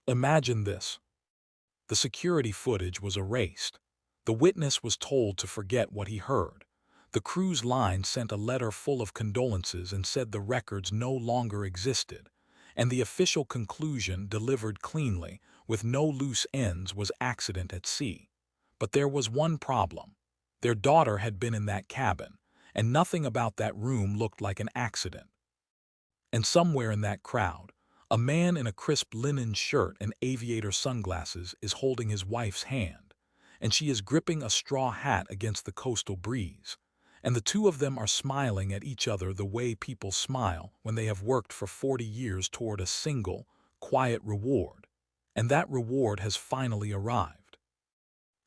Imagine this. The security footage was erased. The witness was told to forget what he heard. The cruise line sent a letter full of condolences and said the records no longer existed. And the official conclusion, delivered cleanly, with no loose ends, was accident at sea. But there was one problem. Their daughter had been in that cabin, and nothing about that room looked like an accident. And somewhere in that crowd, a man in a crisp linen shirt and aviator sunglasses is holding his wife's hand, and she is gripping a straw hat against the coastal breeze. And the two of them are smiling at each other the way people smile when they have worked for 40 years toward a single, quiet reward. And that reward has finally arrived.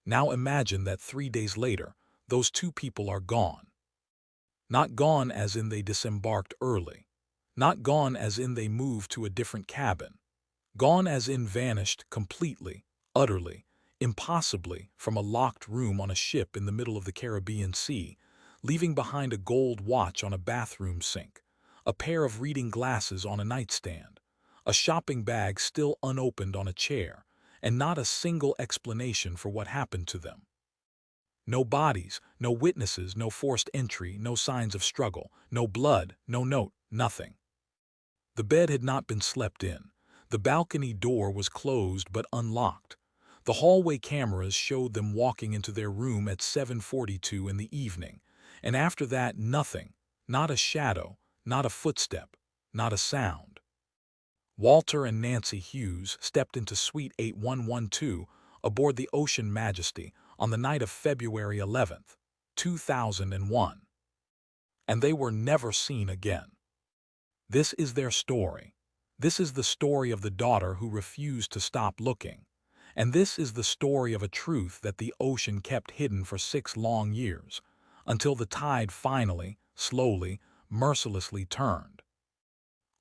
Now imagine that 3 days later, those two people are gone. Not gone as in they disembarked early. Not gone as in they moved to a different cabin. Gone as in vanished completely, utterly, impossibly from a locked room on a ship in the middle of the Caribbean Sea, leaving behind a gold watch on a bathroom sink, a pair of reading glasses on a nightstand, a shopping bag still unopened on a chair, and not a single explanation for what happened to them. No bodies, no witnesses, no forced entry, no signs of struggle, no blood, no note, nothing. The bed had not been slept in. The balcony door was closed but unlocked. The hallway cameras showed them walking into their room at 7:42 in the evening, and after that nothing, not a shadow, not a footstep, not a sound. Walter and Nancy Hughes stepped into Suite 8112 aboard the Ocean Majesty on the night of February 11th, 2001. And they were never seen again. This is their story. This is the story of the daughter who refused to stop looking. And this is the story of a truth that the ocean kept hidden for 6 long years, until the tide finally, slowly, mercilessly turned.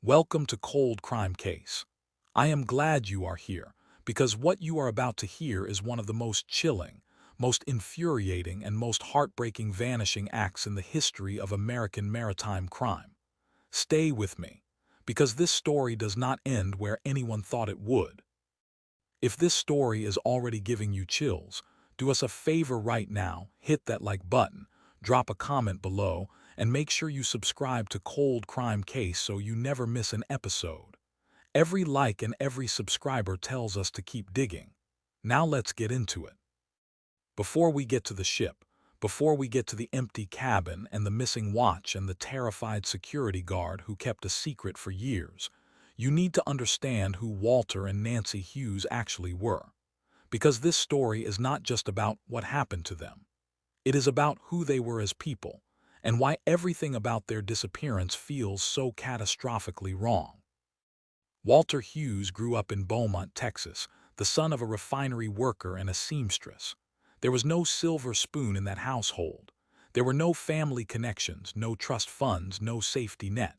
Welcome to Cold Crime Case. I am glad you are here, because what you are about to hear is one of the most chilling, most infuriating, and most heartbreaking vanishing acts in the history of American maritime crime. Stay with me, because this story does not end where anyone thought it would. If this story is already giving you chills, do us a favor right now, hit that like button, drop a comment below, and make sure you subscribe to Cold Crime Case so you never miss an episode. Every like and every subscriber tells us to keep digging. Now let's get into it. Before we get to the ship, before we get to the empty cabin and the missing watch and the terrified security guard who kept a secret for years, you need to understand who Walter and Nancy Hughes actually were. Because this story is not just about what happened to them. It is about who they were as people, and why everything about their disappearance feels so catastrophically wrong. Walter Hughes grew up in Beaumont, Texas, the son of a refinery worker and a seamstress. There was no silver spoon in that household. There were no family connections, no trust funds, no safety net.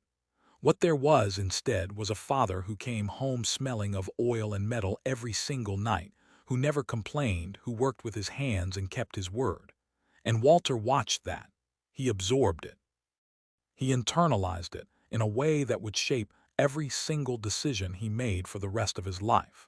What there was, instead, was a father who came home smelling of oil and metal every single night, who never complained, who worked with his hands and kept his word. And Walter watched that. He absorbed it. He internalized it in a way that would shape every single decision he made for the rest of his life.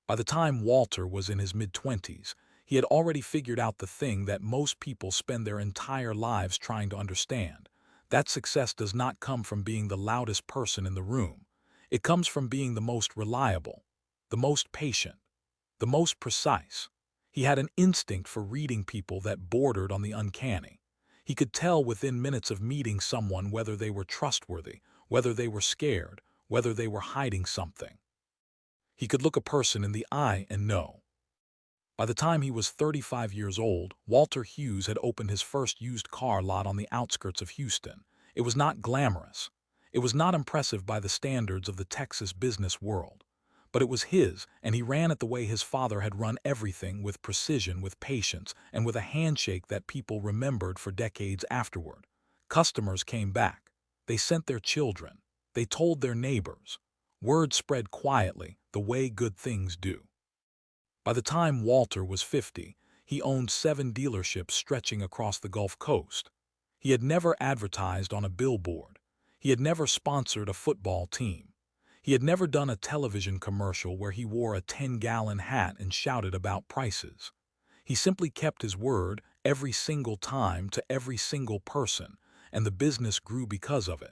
By the time Walter was in his mid-20s, he had already figured out the thing that most people spend their entire lives trying to understand. That success does not come from being the loudest person in the room. It comes from being the most reliable, the most patient, the most precise. He had an instinct for reading people that bordered on the uncanny. He could tell within minutes of meeting someone whether they were trustworthy, whether they were scared, whether they were hiding something. He could look a person in the eye and know. By the time he was 35 years old, Walter Hughes had opened his first used car lot on the outskirts of Houston. It was not glamorous. It was not impressive by the standards of the Texas business world. But it was his, and he ran it the way his father had run everything, with precision, with patience, and with a handshake that people remembered for decades afterward. Customers came back. They sent their children. They told their neighbors. Word spread quietly, the way good things do. By the time Walter was 50, he owned 7 dealerships stretching across the Gulf Coast. He had never advertised on a billboard. He had never sponsored a football team. He had never done a television commercial where he wore a 10-gallon hat and shouted about prices. He simply kept his word every single time to every single person, and the business grew because of it.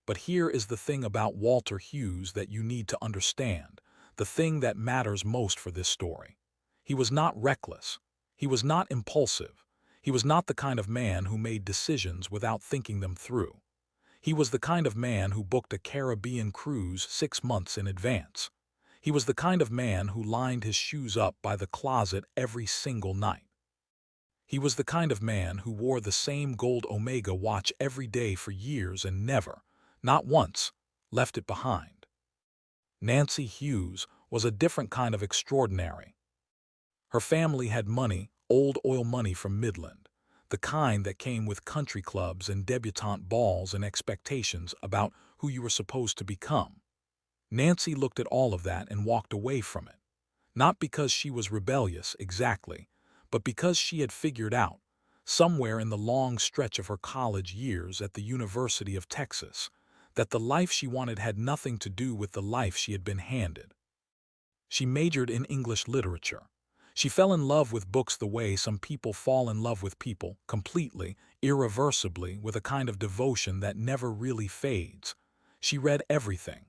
But here is the thing about Walter Hughes that you need to understand, the thing that matters most for this story. He was not reckless. He was not impulsive. He was not the kind of man who made decisions without thinking them through. He was the kind of man who booked a Caribbean cruise 6 months in advance. He was the kind of man who lined his shoes up by the closet every single night. He was the kind of man who wore the same gold Omega watch every day for years and never, not once, left it behind. Nancy Hughes was a different kind of extraordinary. Her family had money, old oil money from Midland, the kind that came with country clubs and debutante balls and expectations about who you were supposed to become. Nancy looked at all of that and walked away from it. Not because she was rebellious, exactly, but because she had figured out, somewhere in the long stretch of her college years at the University of Texas, that the life she wanted had nothing to do with the life she had been handed. She majored in English literature. She fell in love with books the way some people fall in love with people, completely, irreversibly, with a kind of devotion that never really fades. She read everything.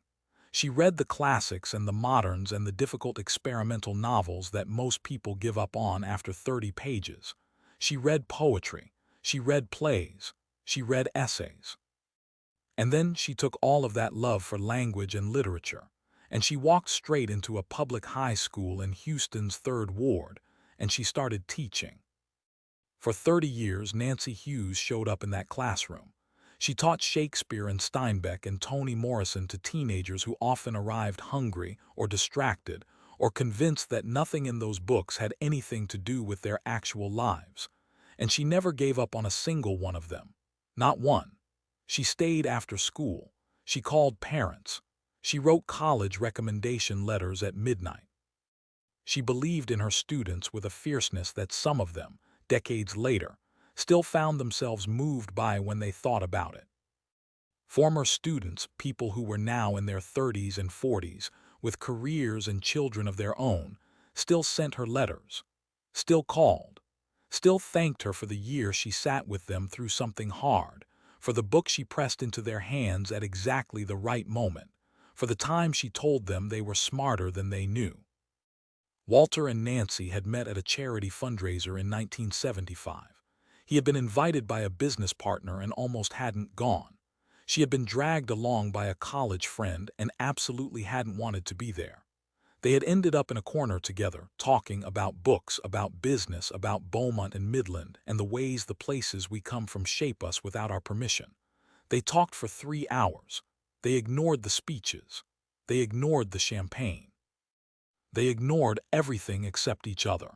She read the classics and the moderns and the difficult experimental novels that most people give up on after 30 pages. She read poetry. She read plays. She read essays. And then she took all of that love for language and literature, and she walked straight into a public high school in Houston's Third Ward, and she started teaching. For 30 years, Nancy Hughes showed up in that classroom. She taught Shakespeare and Steinbeck and Toni Morrison to teenagers who often arrived hungry or distracted or convinced that nothing in those books had anything to do with their actual lives. And she never gave up on a single one of them. Not one. She stayed after school. She called parents. She wrote college recommendation letters at midnight. She believed in her students with a fierceness that some of them, decades later, still found themselves moved by when they thought about it. Former students, people who were now in their 30s and 40s, with careers and children of their own, still sent her letters, still called, still thanked her for the year she sat with them through something hard, for the book she pressed into their hands at exactly the right moment, for the time she told them they were smarter than they knew. Walter and Nancy had met at a charity fundraiser in 1975. He had been invited by a business partner and almost hadn't gone. She had been dragged along by a college friend and absolutely hadn't wanted to be there. They had ended up in a corner together, talking about books, about business, about Beaumont and Midland, and the ways the places we come from shape us without our permission. They talked for 3 hours. They ignored the speeches. They ignored the champagne. They ignored everything except each other.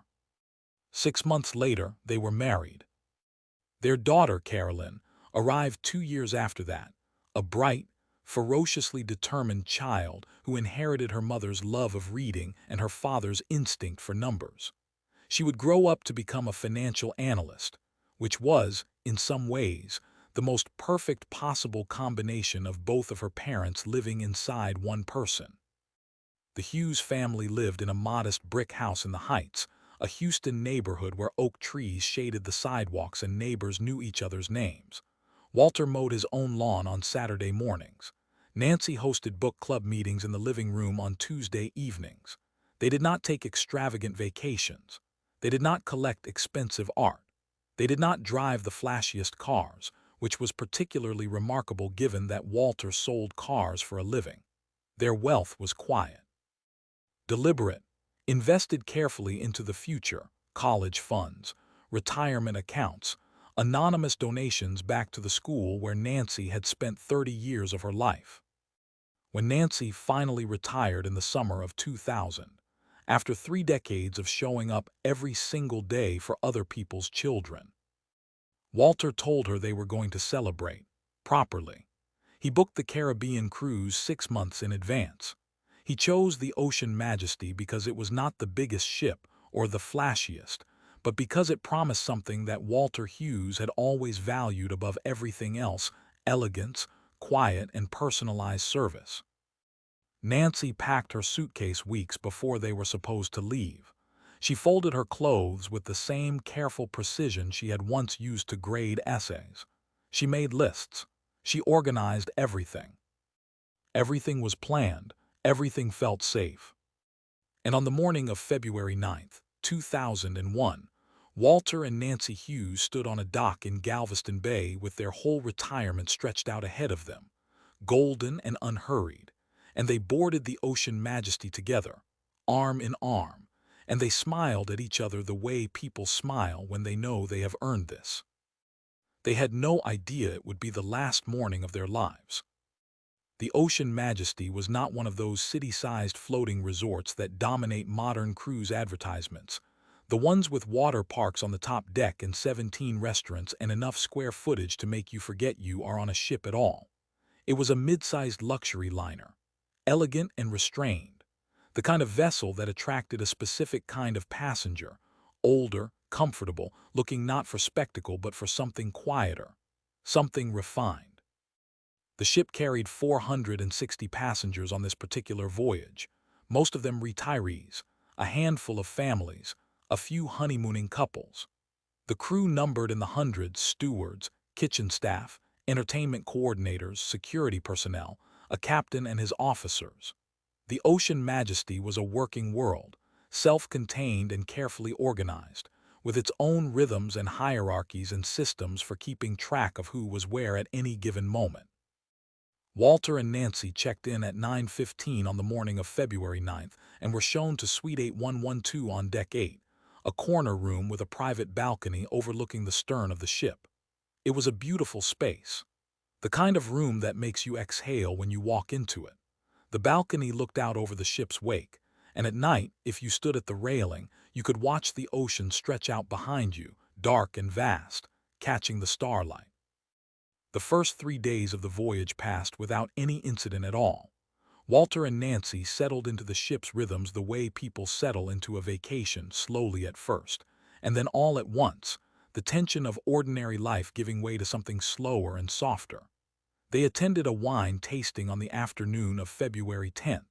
6 months later, they were married. Their daughter, Carolyn, arrived 2 years after that, a bright, ferociously determined child who inherited her mother's love of reading and her father's instinct for numbers. She would grow up to become a financial analyst, which was, in some ways, the most perfect possible combination of both of her parents living inside one person. The Hughes family lived in a modest brick house in the Heights, a Houston neighborhood where oak trees shaded the sidewalks and neighbors knew each other's names. Walter mowed his own lawn on Saturday mornings. Nancy hosted book club meetings in the living room on Tuesday evenings. They did not take extravagant vacations. They did not collect expensive art. They did not drive the flashiest cars, which was particularly remarkable given that Walter sold cars for a living. Their wealth was quiet, deliberate, invested carefully into the future, college funds, retirement accounts, anonymous donations back to the school where Nancy had spent 30 years of her life. When Nancy finally retired in the summer of 2000, after 3 decades of showing up every single day for other people's children, Walter told her they were going to celebrate, properly. He booked the Caribbean cruise 6 months in advance. He chose the Ocean Majesty because it was not the biggest ship or the flashiest, but because it promised something that Walter Hughes had always valued above everything else: elegance, quiet, and personalized service. Nancy packed her suitcase weeks before they were supposed to leave. She folded her clothes with the same careful precision she had once used to grade essays. She made lists. She organized everything. Everything was planned. Everything felt safe. And on the morning of February 9th, 2001, Walter and Nancy Hughes stood on a dock in Galveston Bay with their whole retirement stretched out ahead of them, golden and unhurried, and they boarded the ocean Majesty together, arm in arm, and they smiled at each other the way people smile when they know they have earned this. They had no idea it would be the last morning of their lives. The Ocean Majesty was not one of those city-sized floating resorts that dominate modern cruise advertisements, the ones with water parks on the top deck and 17 restaurants and enough square footage to make you forget you are on a ship at all. It was a mid-sized luxury liner, elegant and restrained, the kind of vessel that attracted a specific kind of passenger, older, comfortable, looking not for spectacle but for something quieter, something refined. The ship carried 460 passengers on this particular voyage, most of them retirees, a handful of families, a few honeymooning couples. The crew numbered in the hundreds: stewards, kitchen staff, entertainment coordinators, security personnel, a captain and his officers. The Ocean Majesty was a working world, self-contained and carefully organized, with its own rhythms and hierarchies and systems for keeping track of who was where at any given moment. Walter and Nancy checked in at 9:15 on the morning of February 9th and were shown to Suite 8112 on Deck 8, a corner room with a private balcony overlooking the stern of the ship. It was a beautiful space, the kind of room that makes you exhale when you walk into it. The balcony looked out over the ship's wake, and at night, if you stood at the railing, you could watch the ocean stretch out behind you, dark and vast, catching the starlight. The first 3 days of the voyage passed without any incident at all. Walter and Nancy settled into the ship's rhythms the way people settle into a vacation, slowly at first, and then all at once, the tension of ordinary life giving way to something slower and softer. They attended a wine tasting on the afternoon of February 10th.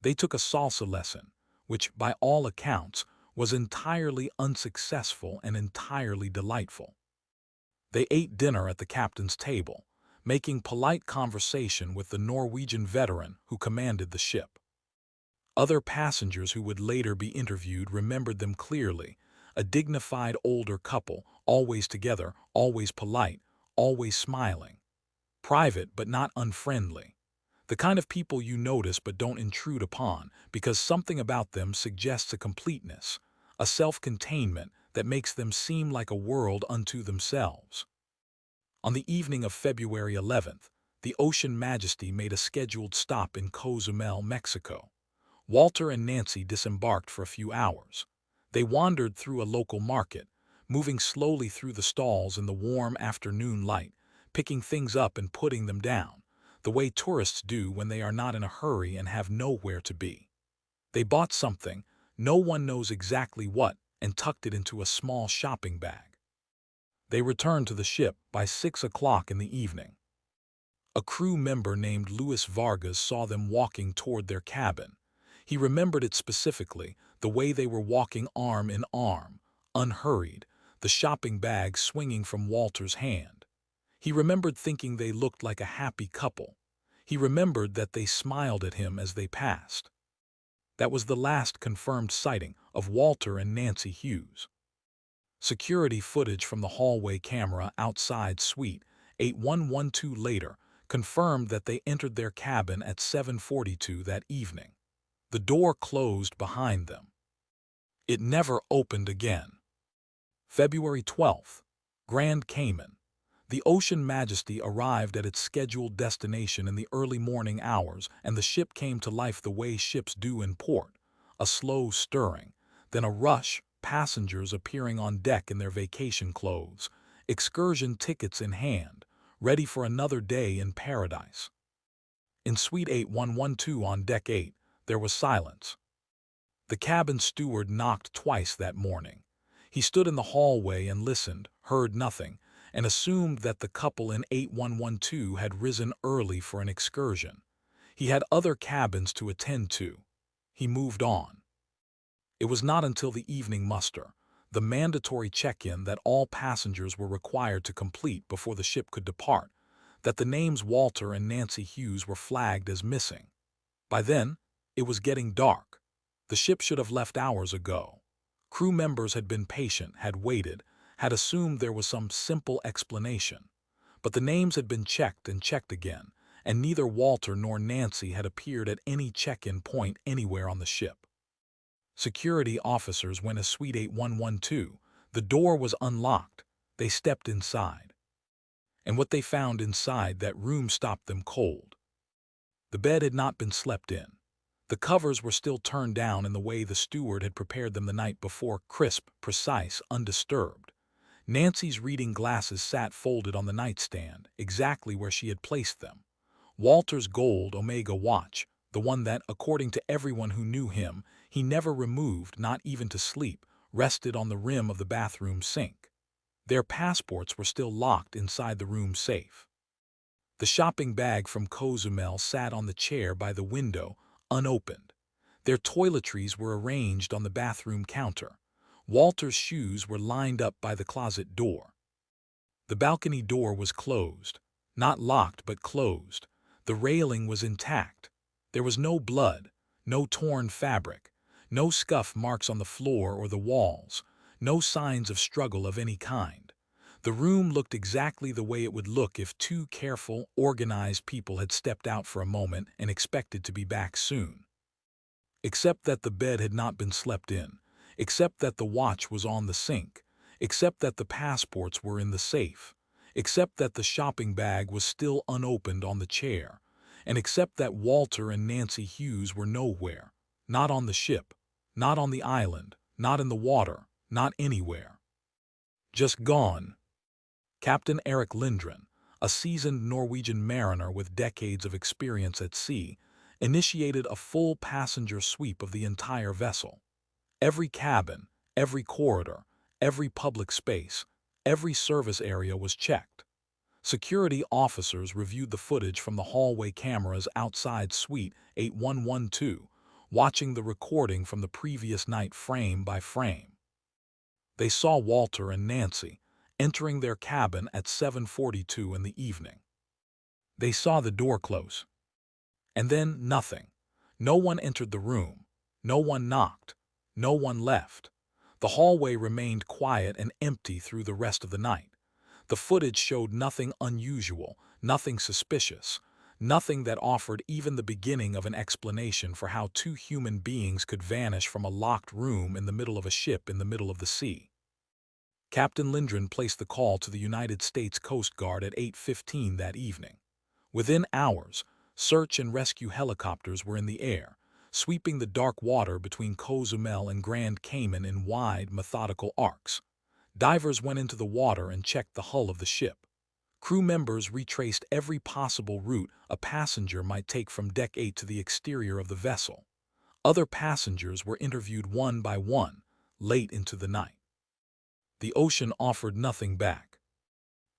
They took a salsa lesson, which, by all accounts, was entirely unsuccessful and entirely delightful. They ate dinner at the captain's table, making polite conversation with the Norwegian veteran who commanded the ship. Other passengers who would later be interviewed remembered them clearly, a dignified older couple, always together, always polite, always smiling. Private but not unfriendly. The kind of people you notice but don't intrude upon because something about them suggests a completeness, a self-containment that makes them seem like a world unto themselves. On the evening of February 11th, the Ocean Majesty made a scheduled stop in Cozumel, Mexico. Walter and Nancy disembarked for a few hours. They wandered through a local market, moving slowly through the stalls in the warm afternoon light, picking things up and putting them down, the way tourists do when they are not in a hurry and have nowhere to be. They bought something, no one knows exactly what, and tucked it into a small shopping bag. They returned to the ship by 6 o'clock in the evening. A crew member named Luis Vargas saw them walking toward their cabin. He remembered it specifically, the way they were walking arm in arm, unhurried, the shopping bag swinging from Walter's hand. He remembered thinking they looked like a happy couple. He remembered that they smiled at him as they passed. That was the last confirmed sighting of Walter and Nancy Hughes. Security footage from the hallway camera outside Suite 8112 later confirmed that they entered their cabin at 7:42 that evening. The door closed behind them. It never opened again. February 12th, Grand Cayman. The Ocean Majesty arrived at its scheduled destination in the early morning hours, and the ship came to life the way ships do in port, a slow stirring, then a rush, passengers appearing on deck in their vacation clothes, excursion tickets in hand, ready for another day in paradise. In Suite 8112 on Deck 8, there was silence. The cabin steward knocked twice that morning. He stood in the hallway and listened, heard nothing, and assumed that the couple in 8112 had risen early for an excursion. He had other cabins to attend to. He moved on. It was not until the evening muster, the mandatory check-in that all passengers were required to complete before the ship could depart, that the names Walter and Nancy Hughes were flagged as missing. By then, it was getting dark. The ship should have left hours ago. Crew members had been patient, had waited, had assumed there was some simple explanation. But the names had been checked and checked again, and neither Walter nor Nancy had appeared at any check-in point anywhere on the ship. Security officers went to Suite 8112. The door was unlocked. They stepped inside. And what they found inside that room stopped them cold. The bed had not been slept in. The covers were still turned down in the way the steward had prepared them the night before, crisp, precise, undisturbed. Nancy's reading glasses sat folded on the nightstand, exactly where she had placed them. Walter's gold Omega watch, the one that, according to everyone who knew him, he never removed, not even to sleep, rested on the rim of the bathroom sink. Their passports were still locked inside the room safe. The shopping bag from Cozumel sat on the chair by the window, unopened. Their toiletries were arranged on the bathroom counter. Walter's shoes were lined up by the closet door. The balcony door was closed. Not locked, but closed. The railing was intact. There was no blood, no torn fabric, no scuff marks on the floor or the walls, no signs of struggle of any kind. The room looked exactly the way it would look if two careful, organized people had stepped out for a moment and expected to be back soon. Except that the bed had not been slept in, except that the watch was on the sink, except that the passports were in the safe, except that the shopping bag was still unopened on the chair, and except that Walter and Nancy Hughes were nowhere, not on the ship, not on the island, not in the water, not anywhere. Just gone. Captain Eric Lindgren, a seasoned Norwegian mariner with decades of experience at sea, initiated a full passenger sweep of the entire vessel. Every cabin, every corridor, every public space, every service area was checked. Security officers reviewed the footage from the hallway cameras outside Suite 8112, watching the recording from the previous night frame by frame. They saw Walter and Nancy entering their cabin at 7:42 in the evening. They saw the door close. And then nothing. No one entered the room. No one knocked. No one left. The hallway remained quiet and empty through the rest of the night. The footage showed nothing unusual, nothing suspicious, nothing that offered even the beginning of an explanation for how two human beings could vanish from a locked room in the middle of a ship in the middle of the sea. Captain Lindgren placed the call to the United States Coast Guard at 8:15 that evening. Within hours, search and rescue helicopters were in the air, sweeping the dark water between Cozumel and Grand Cayman in wide, methodical arcs. Divers went into the water and checked the hull of the ship. Crew members retraced every possible route a passenger might take from Deck 8 to the exterior of the vessel. Other passengers were interviewed one by one, late into the night. The ocean offered nothing back.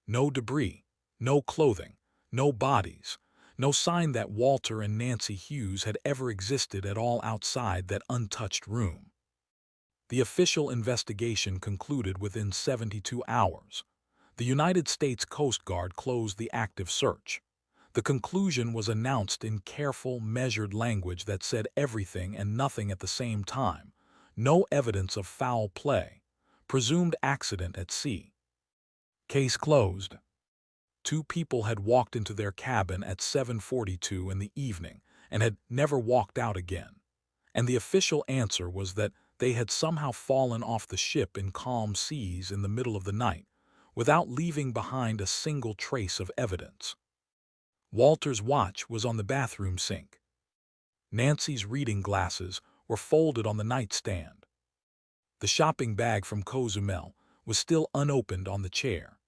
No debris, no clothing, no bodies, no sign that Walter and Nancy Hughes had ever existed at all outside that untouched room. The official investigation concluded within 72 hours. The United States Coast Guard closed the active search. The conclusion was announced in careful, measured language that said everything and nothing at the same time. No evidence of foul play. Presumed accident at sea. Case closed. Two people had walked into their cabin at 7:42 in the evening and had never walked out again. And the official answer was that they had somehow fallen off the ship in calm seas in the middle of the night, without leaving behind a single trace of evidence. Walter's watch was on the bathroom sink. Nancy's reading glasses were folded on the nightstand. The shopping bag from Cozumel was still unopened on the chair.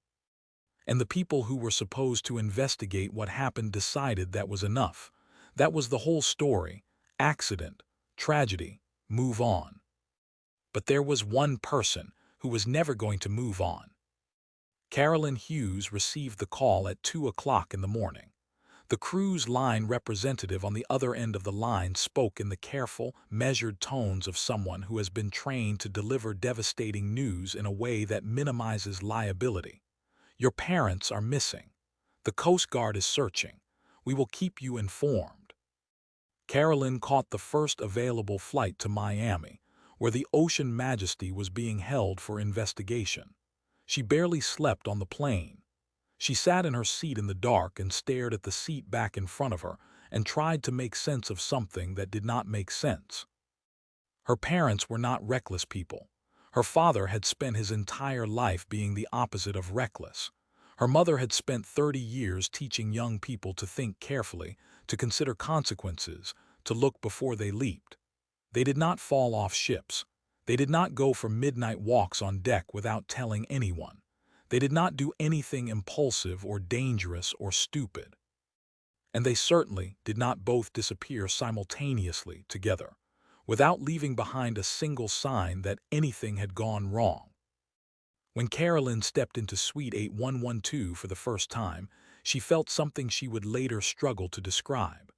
And the people who were supposed to investigate what happened decided that was enough. That was the whole story. Accident, tragedy, move on. But there was one person who was never going to move on. Carolyn Hughes received the call at 2 o'clock in the morning. The cruise line representative on the other end of the line spoke in the careful, measured tones of someone who has been trained to deliver devastating news in a way that minimizes liability. Your parents are missing. The Coast Guard is searching. We will keep you informed. Carolyn caught the first available flight to Miami, where the Ocean Majesty was being held for investigation. She barely slept on the plane. She sat in her seat in the dark and stared at the seat back in front of her and tried to make sense of something that did not make sense. Her parents were not reckless people. Her father had spent his entire life being the opposite of reckless. Her mother had spent 30 years teaching young people to think carefully, to consider consequences, to look before they leaped. They did not fall off ships. They did not go for midnight walks on deck without telling anyone. They did not do anything impulsive or dangerous or stupid. And they certainly did not both disappear simultaneously together, without leaving behind a single sign that anything had gone wrong. When Carolyn stepped into Suite 8112 for the first time, she felt something she would later struggle to describe.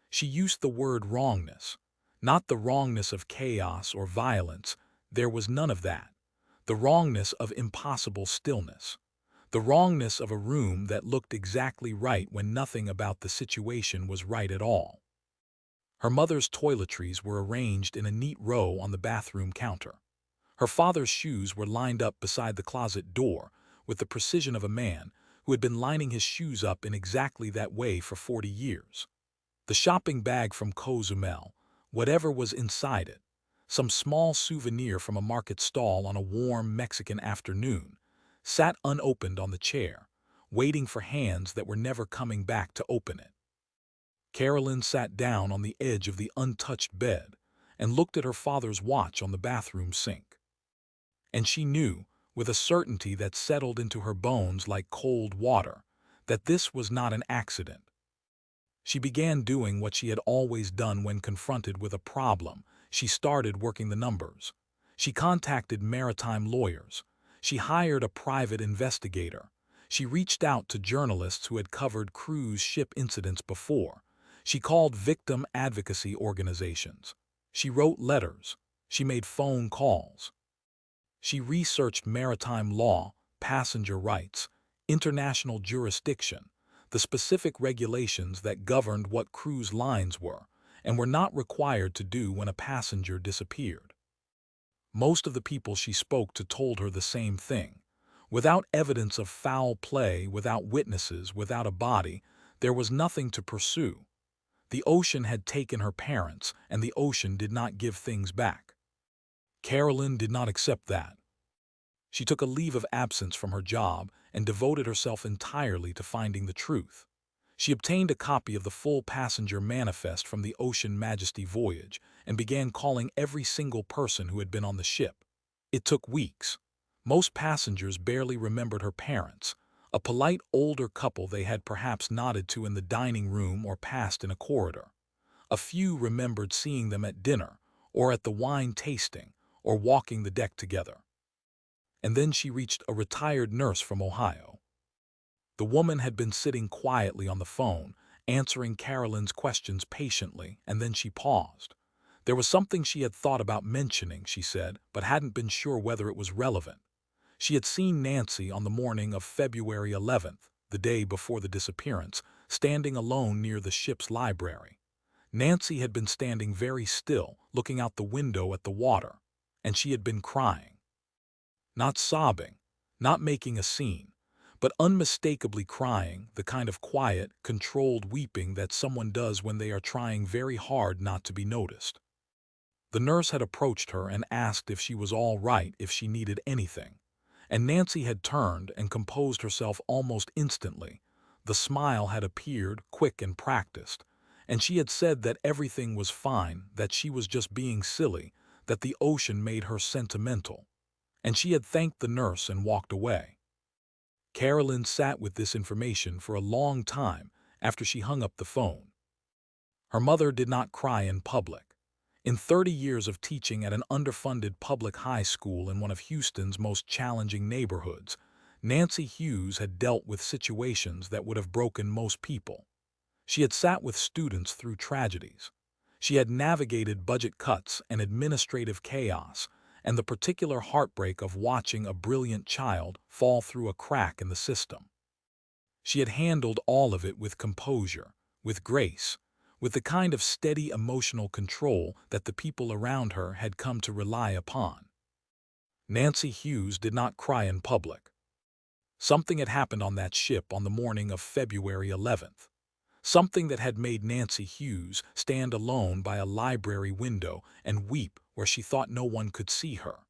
She used the word wrongness. Not the wrongness of chaos or violence, there was none of that. The wrongness of impossible stillness. The wrongness of a room that looked exactly right when nothing about the situation was right at all. Her mother's toiletries were arranged in a neat row on the bathroom counter. Her father's shoes were lined up beside the closet door with the precision of a man who had been lining his shoes up in exactly that way for 40 years. The shopping bag from Cozumel, whatever was inside it, some small souvenir from a market stall on a warm Mexican afternoon, sat unopened on the chair, waiting for hands that were never coming back to open it. Carolyn sat down on the edge of the untouched bed and looked at her father's watch on the bathroom sink. And she knew, with a certainty that settled into her bones like cold water, that this was not an accident. She began doing what she had always done when confronted with a problem. She started working the numbers. She contacted maritime lawyers. She hired a private investigator. She reached out to journalists who had covered cruise ship incidents before. She called victim advocacy organizations. She wrote letters. She made phone calls. She researched maritime law, passenger rights, international jurisdiction, the specific regulations that governed what cruise lines were and were not required to do when a passenger disappeared. Most of the people she spoke to told her the same thing. Without evidence of foul play, without witnesses, without a body, there was nothing to pursue. The ocean had taken her parents, and the ocean did not give things back. Carolyn did not accept that. She took a leave of absence from her job and devoted herself entirely to finding the truth. She obtained a copy of the full passenger manifest from the Ocean Majesty voyage and began calling every single person who had been on the ship. It took weeks. Most passengers barely remembered her parents, a polite older couple they had perhaps nodded to in the dining room or passed in a corridor. A few remembered seeing them at dinner, or at the wine tasting, or walking the deck together. And then she reached a retired nurse from Ohio. The woman had been sitting quietly on the phone, answering Carolyn's questions patiently, and then she paused. There was something she had thought about mentioning, she said, but hadn't been sure whether it was relevant. She had seen Nancy on the morning of February 11th, the day before the disappearance, standing alone near the ship's library. Nancy had been standing very still, looking out the window at the water, and she had been crying. Not sobbing, not making a scene, but unmistakably crying, the kind of quiet, controlled weeping that someone does when they are trying very hard not to be noticed. The nurse had approached her and asked if she was all right, if she needed anything. And Nancy had turned and composed herself almost instantly. The smile had appeared, quick and practiced, and she had said that everything was fine, that she was just being silly, that the ocean made her sentimental. And she had thanked the nurse and walked away. Carolyn sat with this information for a long time after she hung up the phone. Her mother did not cry in public. In 30 years of teaching at an underfunded public high school in one of Houston's most challenging neighborhoods, Nancy Hughes had dealt with situations that would have broken most people. She had sat with students through tragedies. She had navigated budget cuts and administrative chaos, and the particular heartbreak of watching a brilliant child fall through a crack in the system. She had handled all of it with composure, with grace, with the kind of steady emotional control that the people around her had come to rely upon. Nancy Hughes did not cry in public. Something had happened on that ship on the morning of February 11th. Something that had made Nancy Hughes stand alone by a library window and weep where she thought no one could see her.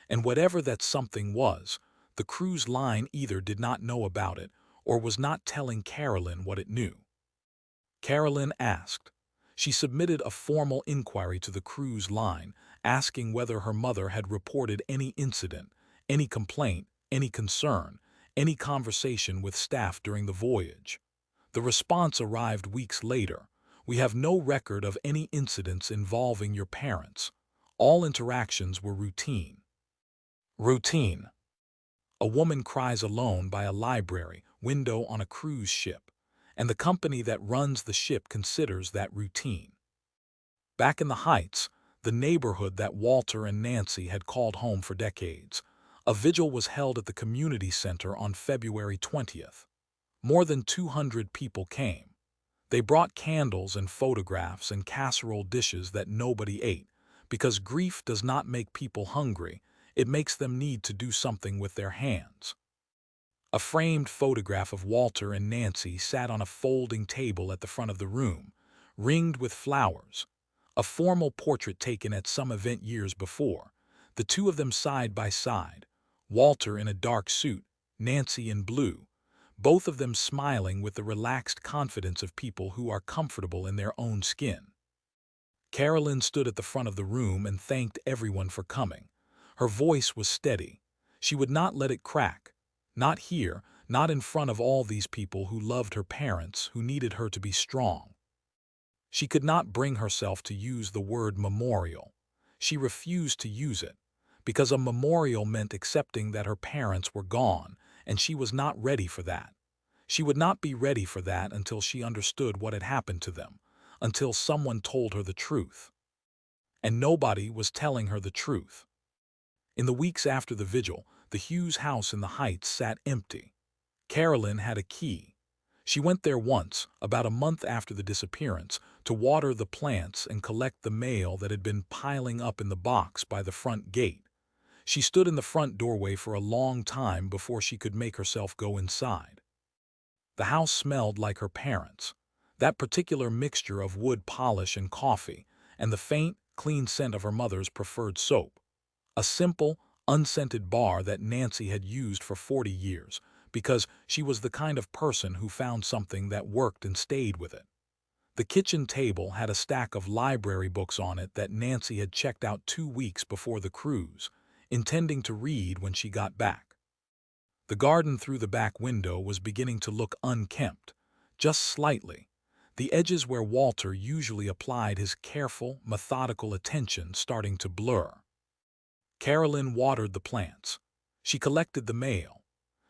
And whatever that something was, the cruise line either did not know about it or was not telling Carolyn what it knew. Carolyn asked. She submitted a formal inquiry to the cruise line, asking whether her mother had reported any incident, any complaint, any concern, any conversation with staff during the voyage. The response arrived weeks later. We have no record of any incidents involving your parents. All interactions were routine. Routine. A woman cries alone by a library window on a cruise ship, and the company that runs the ship considers that routine. Back in the Heights, the neighborhood that Walter and Nancy had called home for decades, a vigil was held at the community center on February 20th. More than 200 people came. They brought candles and photographs and casserole dishes that nobody ate, because grief does not make people hungry, it makes them need to do something with their hands. A framed photograph of Walter and Nancy sat on a folding table at the front of the room, ringed with flowers. A formal portrait taken at some event years before, the two of them side by side, Walter in a dark suit, Nancy in blue, both of them smiling with the relaxed confidence of people who are comfortable in their own skin. Carolyn stood at the front of the room and thanked everyone for coming. Her voice was steady. She would not let it crack. Not here, not in front of all these people who loved her parents, who needed her to be strong. She could not bring herself to use the word memorial. She refused to use it, because a memorial meant accepting that her parents were gone, and she was not ready for that. She would not be ready for that until she understood what had happened to them, until someone told her the truth. And nobody was telling her the truth. In the weeks after the vigil, the Hughes house in the Heights sat empty. Carolyn had a key. She went there once, about a month after the disappearance, to water the plants and collect the mail that had been piling up in the box by the front gate. She stood in the front doorway for a long time before she could make herself go inside. The house smelled like her parents. That particular mixture of wood polish and coffee, and the faint, clean scent of her mother's preferred soap. A simple, unscented bar that Nancy had used for 40 years, because she was the kind of person who found something that worked and stayed with it. The kitchen table had a stack of library books on it that Nancy had checked out 2 weeks before the cruise, intending to read when she got back. The garden through the back window was beginning to look unkempt, just slightly, the edges where Walter usually applied his careful, methodical attention starting to blur. Carolyn watered the plants. She collected the mail.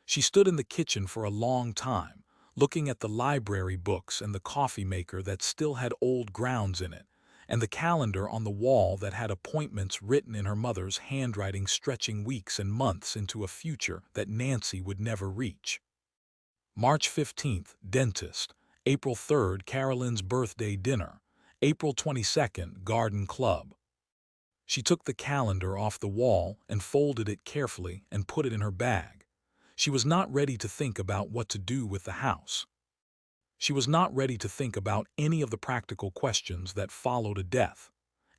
She stood in the kitchen for a long time, looking at the library books and the coffee maker that still had old grounds in it, and the calendar on the wall that had appointments written in her mother's handwriting stretching weeks and months into a future that Nancy would never reach. March 15th, dentist. April 3rd, Carolyn's birthday dinner. April 22nd, garden club. She took the calendar off the wall and folded it carefully and put it in her bag. She was not ready to think about what to do with the house. She was not ready to think about any of the practical questions that followed a death,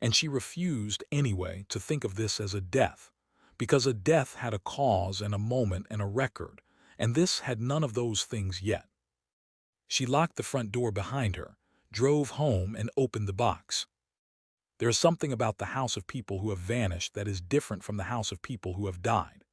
and she refused anyway to think of this as a death, because a death had a cause and a moment and a record, and this had none of those things yet. She locked the front door behind her, drove home, and opened the box. There is something about the house of people who have vanished that is different from the house of people who have died.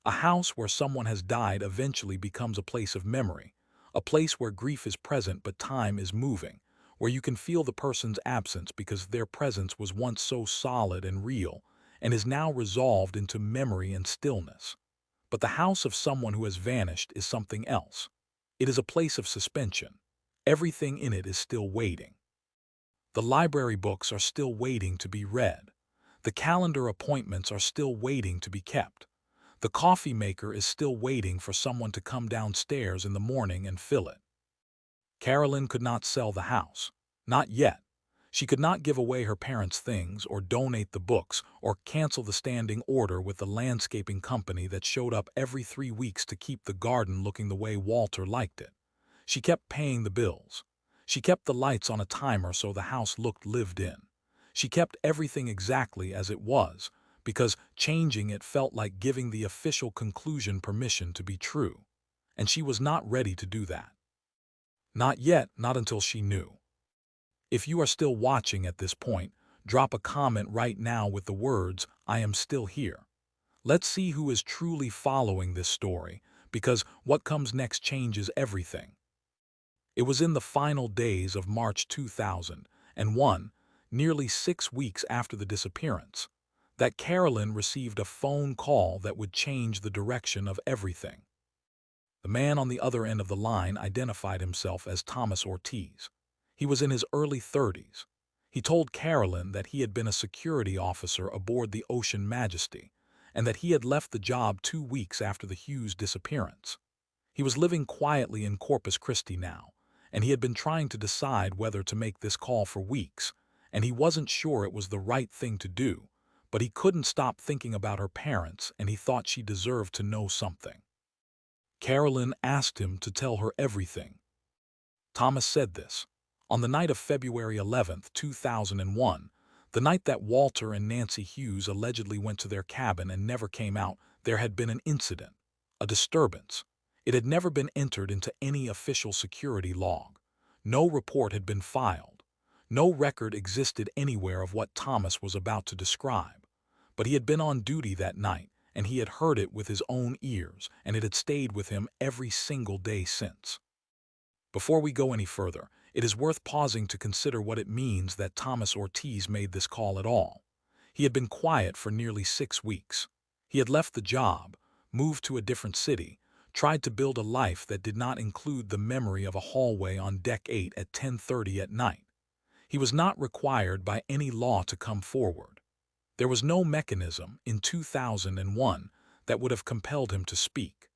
A house where someone has died eventually becomes a place of memory, a place where grief is present but time is moving, where you can feel the person's absence because their presence was once so solid and real and is now resolved into memory and stillness. But the house of someone who has vanished is something else. It is a place of suspension. Everything in it is still waiting. The library books are still waiting to be read. The calendar appointments are still waiting to be kept. The coffee maker is still waiting for someone to come downstairs in the morning and fill it. Carolyn could not sell the house. Not yet. She could not give away her parents' things, or donate the books, or cancel the standing order with the landscaping company that showed up every 3 weeks to keep the garden looking the way Walter liked it. She kept paying the bills. She kept the lights on a timer so the house looked lived in. She kept everything exactly as it was, because changing it felt like giving the official conclusion permission to be true. And she was not ready to do that. Not yet, not until she knew. If you are still watching at this point, drop a comment right now with the words, "I am still here." Let's see who is truly following this story, because what comes next changes everything. It was in the final days of March 2001, nearly 6 weeks after the disappearance, that Carolyn received a phone call that would change the direction of everything. The man on the other end of the line identified himself as Thomas Ortiz. He was in his early 30s. He told Carolyn that he had been a security officer aboard the Ocean Majesty, and that he had left the job 2 weeks after the Hughes disappearance. He was living quietly in Corpus Christi now, and he had been trying to decide whether to make this call for weeks, and he wasn't sure it was the right thing to do, but he couldn't stop thinking about her parents, and he thought she deserved to know something. Carolyn asked him to tell her everything. Thomas said this. On the night of February 11th, 2001, the night that Walter and Nancy Hughes allegedly went to their cabin and never came out, there had been an incident, a disturbance. It had never been entered into any official security log. No report had been filed. No record existed anywhere of what Thomas was about to describe. But he had been on duty that night, and he had heard it with his own ears, and it had stayed with him every single day since. Before we go any further, it is worth pausing to consider what it means that Thomas Ortiz made this call at all. He had been quiet for nearly 6 weeks. He had left the job, moved to a different city, tried to build a life that did not include the memory of a hallway on Deck 8 at 10:30 at night. He was not required by any law to come forward. There was no mechanism in 2001 that would have compelled him to speak.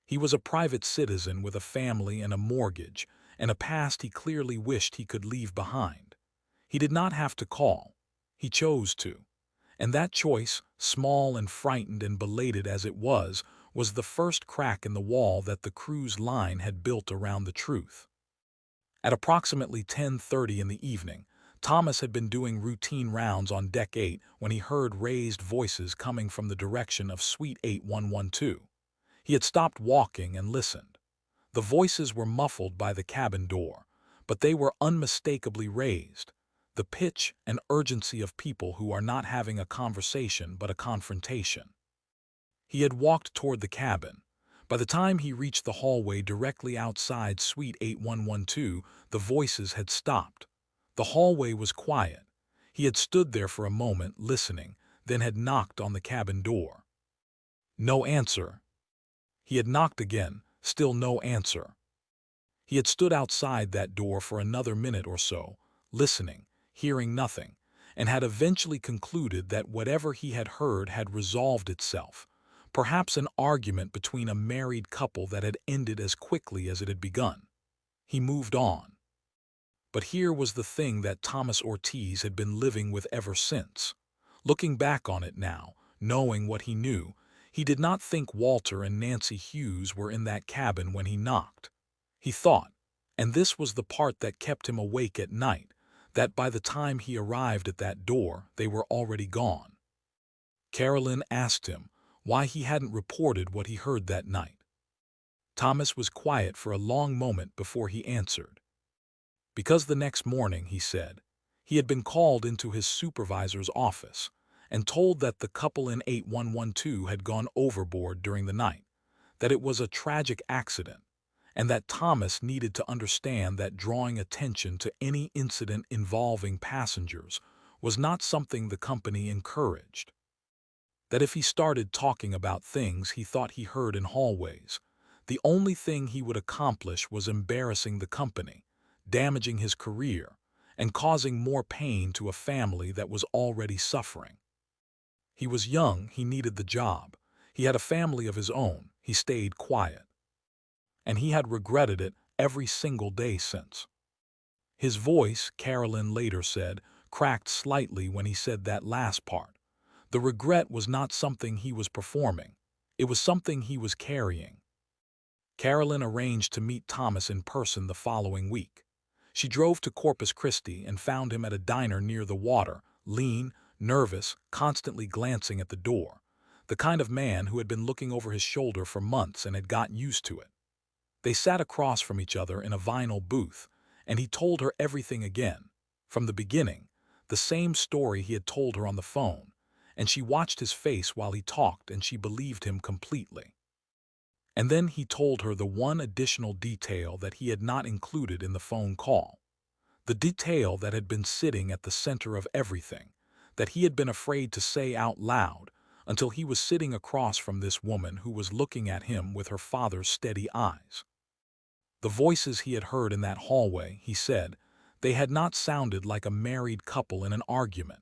He was a private citizen with a family and a mortgage, and a past he clearly wished he could leave behind. He did not have to call. He chose to. And that choice, small and frightened and belated as it was the first crack in the wall that the cruise line had built around the truth. At approximately 10:30 in the evening, Thomas had been doing routine rounds on Deck 8 when he heard raised voices coming from the direction of Suite 8112. He had stopped walking and listened. The voices were muffled by the cabin door, but they were unmistakably raised. The pitch and urgency of people who are not having a conversation but a confrontation. He had walked toward the cabin. By the time he reached the hallway directly outside Suite 8112, the voices had stopped. The hallway was quiet. He had stood there for a moment, listening, then had knocked on the cabin door. No answer. He had knocked again, still no answer. He had stood outside that door for another minute or so, listening, hearing nothing, and had eventually concluded that whatever he had heard had resolved itself, perhaps an argument between a married couple that had ended as quickly as it had begun. He moved on. But here was the thing that Thomas Ortiz had been living with ever since. Looking back on it now, knowing what he knew, he did not think Walter and Nancy Hughes were in that cabin when he knocked. He thought, and this was the part that kept him awake at night, that by the time he arrived at that door, they were already gone. Carolyn asked him why he hadn't reported what he heard that night. Thomas was quiet for a long moment before he answered. Because the next morning, he said, he had been called into his supervisor's office and told that the couple in 8112 had gone overboard during the night, that it was a tragic accident, and that Thomas needed to understand that drawing attention to any incident involving passengers was not something the company encouraged. That if he started talking about things he thought he heard in hallways, The only thing he would accomplish was embarrassing the company, damaging his career, and causing more pain to a family that was already suffering. He was young, he needed the job. He had a family of his own, he stayed quiet. And he had regretted it every single day since. His voice, Carolyn later said, cracked slightly when he said that last part. The regret was not something he was performing. It was something he was carrying. Carolyn arranged to meet Thomas in person the following week. She drove to Corpus Christi and found him at a diner near the water, lean, nervous, constantly glancing at the door. The kind of man who had been looking over his shoulder for months and had gotten used to it. They sat across from each other in a vinyl booth, and he told her everything again, from the beginning, the same story he had told her on the phone, and she watched his face while he talked and she believed him completely. And then he told her the one additional detail that he had not included in the phone call. The detail that had been sitting at the center of everything, that he had been afraid to say out loud until he was sitting across from this woman who was looking at him with her father's steady eyes. The voices he had heard in that hallway, he said, they had not sounded like a married couple in an argument.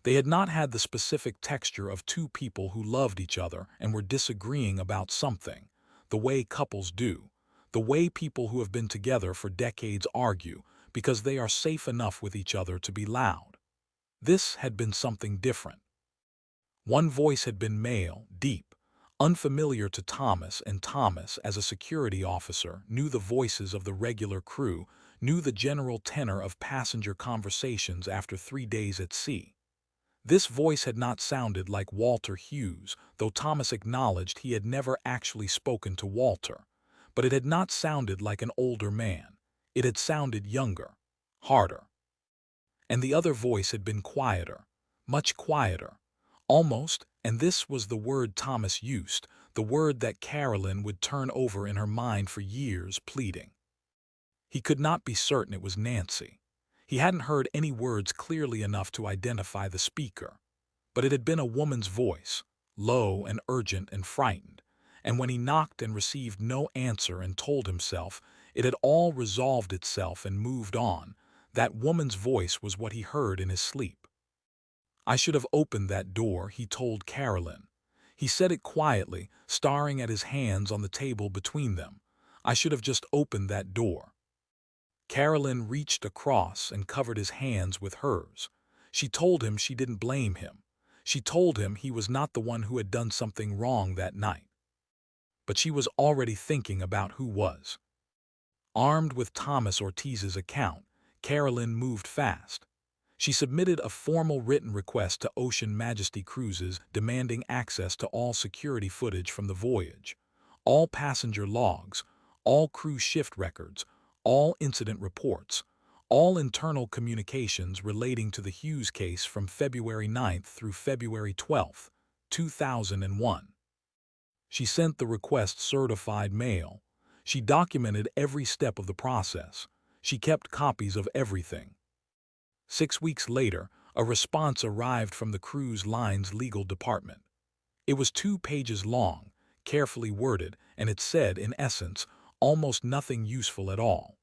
They had not had the specific texture of two people who loved each other and were disagreeing about something, the way couples do, the way people who have been together for decades argue because they are safe enough with each other to be loud. This had been something different. One voice had been male, deep, unfamiliar to Thomas, and Thomas, as a security officer, knew the voices of the regular crew, knew the general tenor of passenger conversations after 3 days at sea. This voice had not sounded like Walter Hughes, though Thomas acknowledged he had never actually spoken to Walter. But it had not sounded like an older man. It had sounded younger, harder. And the other voice had been quieter, much quieter, almost, and this was the word Thomas used, the word that Carolyn would turn over in her mind for years, pleading. He could not be certain it was Nancy. He hadn't heard any words clearly enough to identify the speaker. But it had been a woman's voice, low and urgent and frightened, and when he knocked and received no answer and told himself it had all resolved itself and moved on, that woman's voice was what he heard in his sleep. I should have opened that door, he told Carolyn. He said it quietly, staring at his hands on the table between them. I should have just opened that door. Carolyn reached across and covered his hands with hers. She told him she didn't blame him. She told him he was not the one who had done something wrong that night. But she was already thinking about who was. Armed with Thomas Ortiz's account, Carolyn moved fast. She submitted a formal written request to Ocean Majesty Cruises demanding access to all security footage from the voyage, all passenger logs, all crew shift records, all incident reports, all internal communications relating to the Hughes case from February 9th through February 12th, 2001. She sent the request certified mail. She documented every step of the process. She kept copies of everything. 6 weeks later, a response arrived from the cruise line's legal department. It was 2 pages long, carefully worded, and it said, in essence, almost nothing useful at all.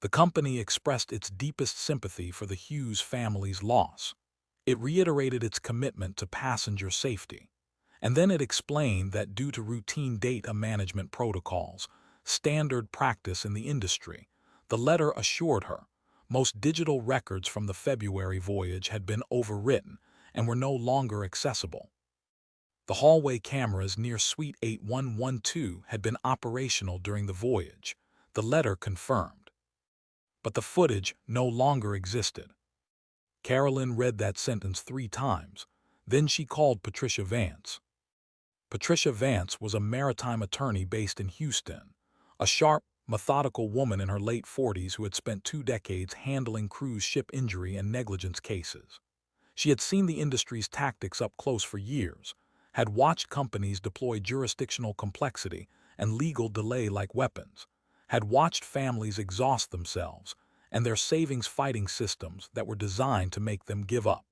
The company expressed its deepest sympathy for the Hughes family's loss. It reiterated its commitment to passenger safety. And then it explained that due to routine data management protocols, standard practice in the industry, the letter assured her, most digital records from the February voyage had been overwritten and were no longer accessible. The hallway cameras near Suite 8112 had been operational during the voyage, the letter confirmed. But the footage no longer existed. Carolyn read that sentence 3 times. Then she called Patricia Vance. Patricia Vance was a maritime attorney based in Houston, a sharp, methodical woman in her late 40s who had spent 2 decades handling cruise ship injury and negligence cases. She had seen the industry's tactics up close for years, had watched companies deploy jurisdictional complexity and legal delay like weapons, had watched families exhaust themselves and their savings fighting systems that were designed to make them give up.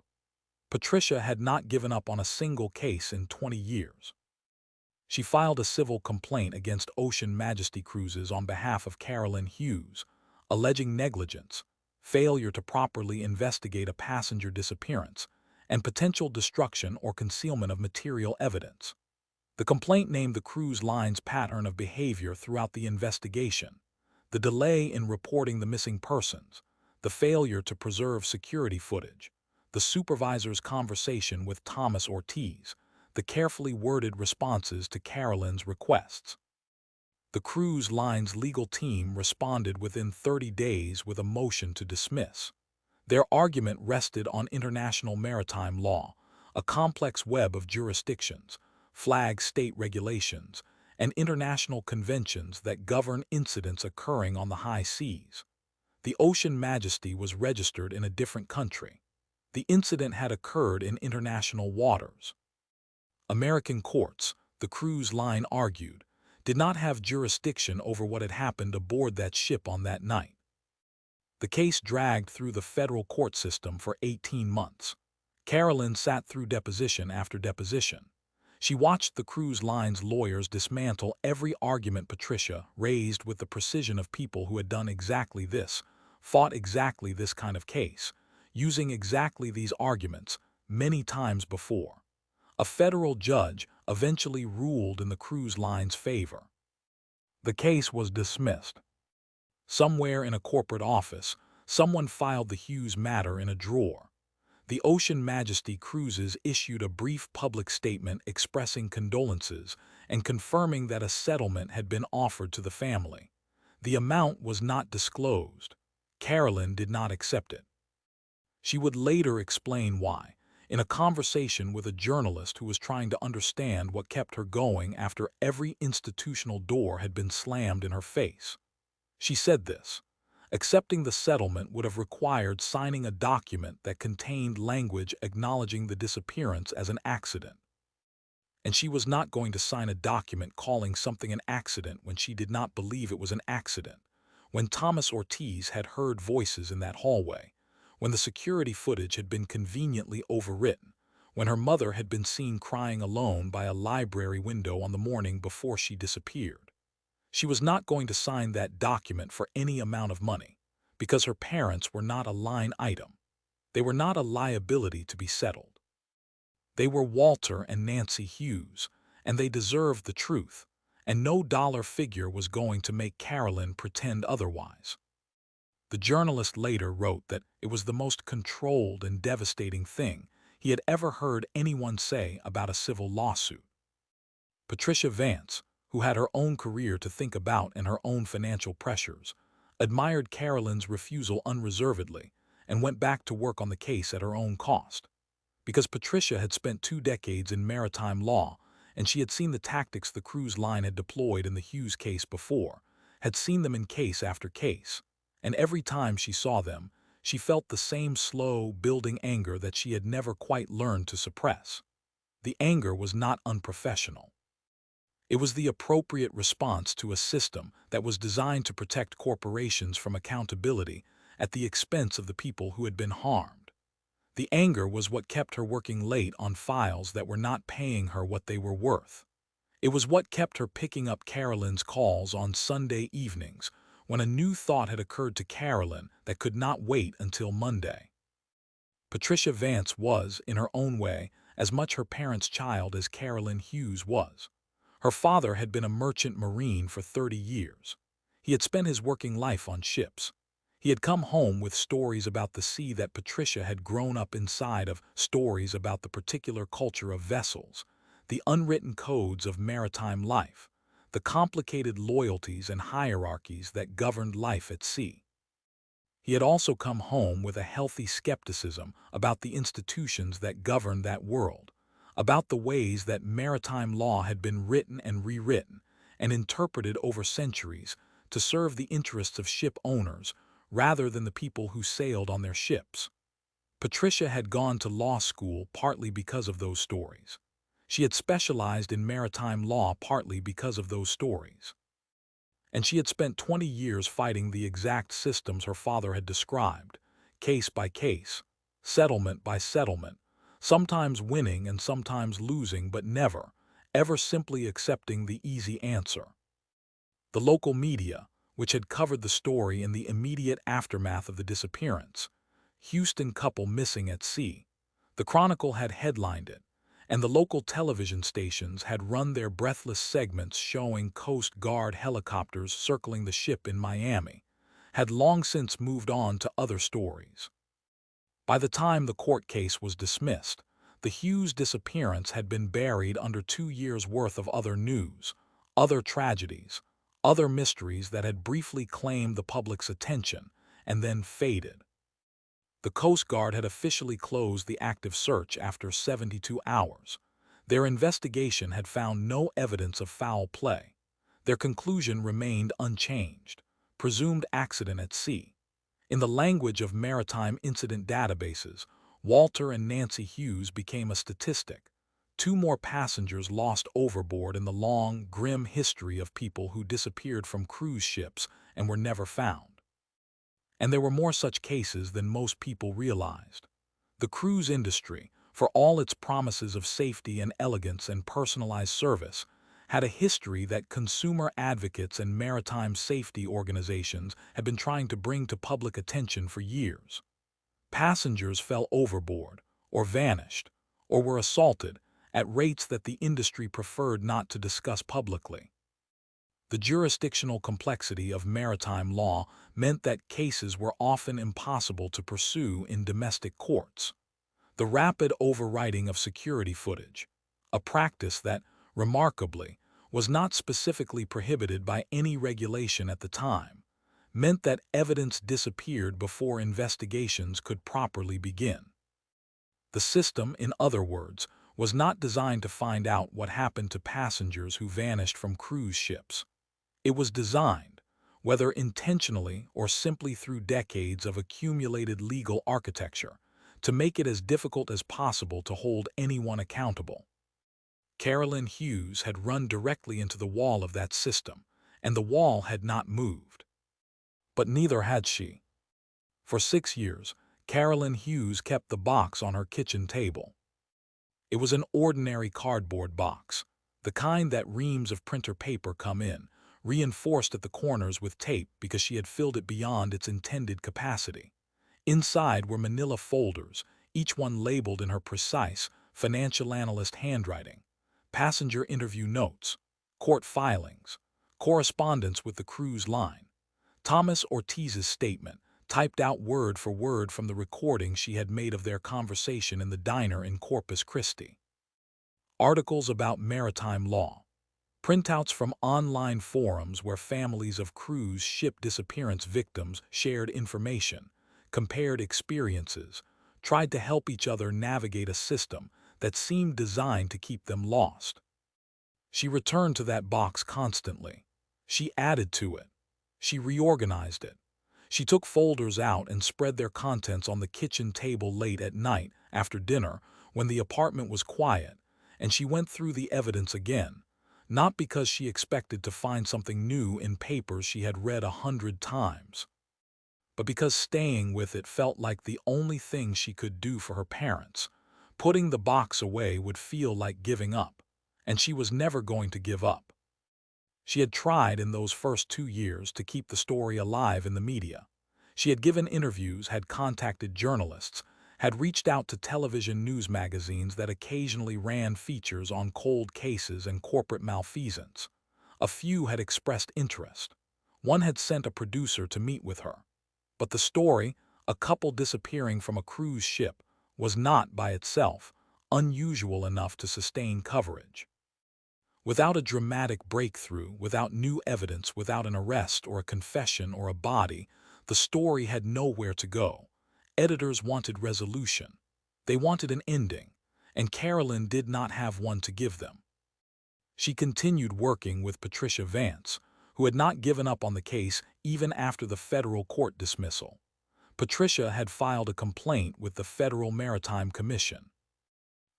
Patricia had not given up on a single case in 20 years. She filed a civil complaint against Ocean Majesty Cruises on behalf of Carolyn Hughes, alleging negligence, failure to properly investigate a passenger disappearance, and potential destruction or concealment of material evidence. The complaint named the cruise line's pattern of behavior throughout the investigation, the delay in reporting the missing persons, the failure to preserve security footage, the supervisor's conversation with Thomas Ortiz, the carefully worded responses to Carolyn's requests. The cruise line's legal team responded within 30 days with a motion to dismiss. Their argument rested on international maritime law, a complex web of jurisdictions, flag state regulations, and international conventions that govern incidents occurring on the high seas. The Ocean Majesty was registered in a different country. The incident had occurred in international waters. American courts, the cruise line argued, did not have jurisdiction over what had happened aboard that ship on that night. The case dragged through the federal court system for 18 months. Carolyn sat through deposition after deposition. She watched the cruise line's lawyers dismantle every argument Patricia raised with the precision of people who had done exactly this, fought exactly this kind of case, using exactly these arguments many times before. A federal judge eventually ruled in the cruise line's favor. The case was dismissed. Somewhere in a corporate office, someone filed the Hughes matter in a drawer. The Ocean Majesty Cruises issued a brief public statement expressing condolences and confirming that a settlement had been offered to the family. The amount was not disclosed. Carolyn did not accept it. She would later explain why, in a conversation with a journalist who was trying to understand what kept her going after every institutional door had been slammed in her face. She said this: accepting the settlement would have required signing a document that contained language acknowledging the disappearance as an accident. And she was not going to sign a document calling something an accident when she did not believe it was an accident, when Thomas Ortiz had heard voices in that hallway, when the security footage had been conveniently overwritten, when her mother had been seen crying alone by a library window on the morning before she disappeared. She was not going to sign that document for any amount of money, because her parents were not a line item. They were not a liability to be settled. They were Walter and Nancy Hughes, and they deserved the truth, and no dollar figure was going to make Carolyn pretend otherwise. The journalist later wrote that it was the most controlled and devastating thing he had ever heard anyone say about a civil lawsuit. Patricia Vance, who had her own career to think about and her own financial pressures, admired Carolyn's refusal unreservedly and went back to work on the case at her own cost. Because Patricia had spent 2 decades in maritime law and she had seen the tactics the cruise line had deployed in the Hughes case before, had seen them in case after case, and every time she saw them, she felt the same slow, building anger that she had never quite learned to suppress. The anger was not unprofessional. It was the appropriate response to a system that was designed to protect corporations from accountability at the expense of the people who had been harmed. The anger was what kept her working late on files that were not paying her what they were worth. It was what kept her picking up Carolyn's calls on Sunday evenings when a new thought had occurred to Carolyn that could not wait until Monday. Patricia Vance was, in her own way, as much her parents' child as Carolyn Hughes was. Her father had been a merchant marine for 30 years. He had spent his working life on ships. He had come home with stories about the sea that Patricia had grown up inside of, stories about the particular culture of vessels, the unwritten codes of maritime life, the complicated loyalties and hierarchies that governed life at sea. He had also come home with a healthy skepticism about the institutions that governed that world, about the ways that maritime law had been written and rewritten and interpreted over centuries to serve the interests of ship owners rather than the people who sailed on their ships. Patricia had gone to law school partly because of those stories. She had specialized in maritime law partly because of those stories. And she had spent 20 years fighting the exact systems her father had described, case by case, settlement by settlement, sometimes winning and sometimes losing, but never, ever simply accepting the easy answer. The local media, which had covered the story in the immediate aftermath of the disappearance, Houston couple missing at sea, the Chronicle had headlined it, and the local television stations had run their breathless segments showing Coast Guard helicopters circling the ship in Miami, had long since moved on to other stories. By the time the court case was dismissed, the Hughes disappearance had been buried under 2 years' worth of other news, other tragedies, other mysteries that had briefly claimed the public's attention and then faded. The Coast Guard had officially closed the active search after 72 hours. Their investigation had found no evidence of foul play. Their conclusion remained unchanged: presumed accident at sea. In the language of maritime incident databases, Walter and Nancy Hughes became a statistic. 2 more passengers lost overboard in the long, grim history of people who disappeared from cruise ships and were never found. And there were more such cases than most people realized. The cruise industry, for all its promises of safety and elegance and personalized service, had a history that consumer advocates and maritime safety organizations had been trying to bring to public attention for years. Passengers fell overboard, or vanished, or were assaulted at rates that the industry preferred not to discuss publicly. The jurisdictional complexity of maritime law meant that cases were often impossible to pursue in domestic courts. The rapid overwriting of security footage, a practice that, remarkably, was not specifically prohibited by any regulation at the time, meant that evidence disappeared before investigations could properly begin. The system, in other words, was not designed to find out what happened to passengers who vanished from cruise ships. It was designed, whether intentionally or simply through decades of accumulated legal architecture, to make it as difficult as possible to hold anyone accountable. Carolyn Hughes had run directly into the wall of that system, and the wall had not moved. But neither had she. For 6 years, Carolyn Hughes kept the box on her kitchen table. It was an ordinary cardboard box, the kind that reams of printer paper come in, reinforced at the corners with tape because she had filled it beyond its intended capacity. Inside were manila folders, each one labeled in her precise, financial analyst handwriting: passenger interview notes, court filings, correspondence with the cruise line, Thomas Ortiz's statement, typed out word for word from the recording she had made of their conversation in the diner in Corpus Christi. Articles about maritime law, printouts from online forums where families of cruise ship disappearance victims shared information, compared experiences, tried to help each other navigate a system that seemed designed to keep them lost. She returned to that box constantly. She added to it. She reorganized it. She took folders out and spread their contents on the kitchen table late at night after dinner when the apartment was quiet, and she went through the evidence again, not because she expected to find something new in papers she had read 100 times, but because staying with it felt like the only thing she could do for her parents. Putting the box away would feel like giving up, and she was never going to give up. She had tried in those first 2 years to keep the story alive in the media. She had given interviews, had contacted journalists, had reached out to television news magazines that occasionally ran features on cold cases and corporate malfeasance. A few had expressed interest. One had sent a producer to meet with her. But the story, a couple disappearing from a cruise ship, was not by itself unusual enough to sustain coverage. Without a dramatic breakthrough, without new evidence, without an arrest or a confession or a body, the story had nowhere to go. Editors wanted resolution. They wanted an ending, and Carolyn did not have one to give them. She continued working with Patricia Vance, who had not given up on the case even after the federal court dismissal. Patricia had filed a complaint with the Federal Maritime Commission.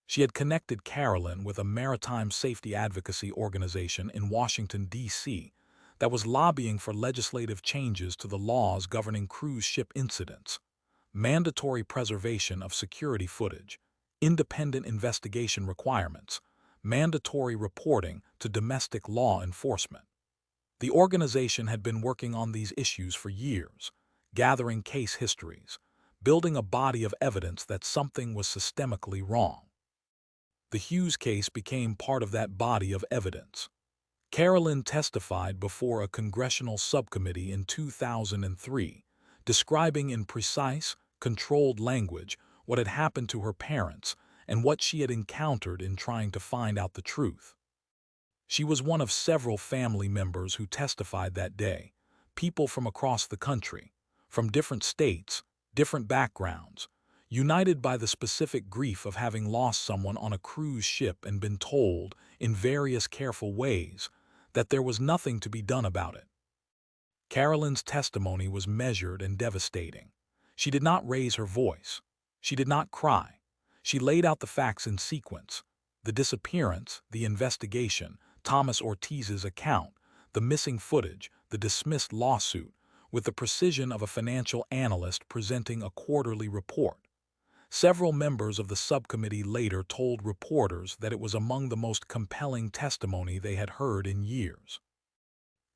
She had connected Carolyn with a maritime safety advocacy organization in Washington, D.C., that was lobbying for legislative changes to the laws governing cruise ship incidents, mandatory preservation of security footage, independent investigation requirements, mandatory reporting to domestic law enforcement. The organization had been working on these issues for years, gathering case histories, building a body of evidence that something was systemically wrong. The Hughes case became part of that body of evidence. Carolyn testified before a congressional subcommittee in 2003, describing in precise, controlled language what had happened to her parents and what she had encountered in trying to find out the truth. She was one of several family members who testified that day, people from across the country, from different states, different backgrounds, united by the specific grief of having lost someone on a cruise ship and been told, in various careful ways, that there was nothing to be done about it. Carolyn's testimony was measured and devastating. She did not raise her voice. She did not cry. She laid out the facts in sequence: the disappearance, the investigation, Thomas Ortiz's account, the missing footage, the dismissed lawsuit, with the precision of a financial analyst presenting a quarterly report. Several members of the subcommittee later told reporters that it was among the most compelling testimony they had heard in years.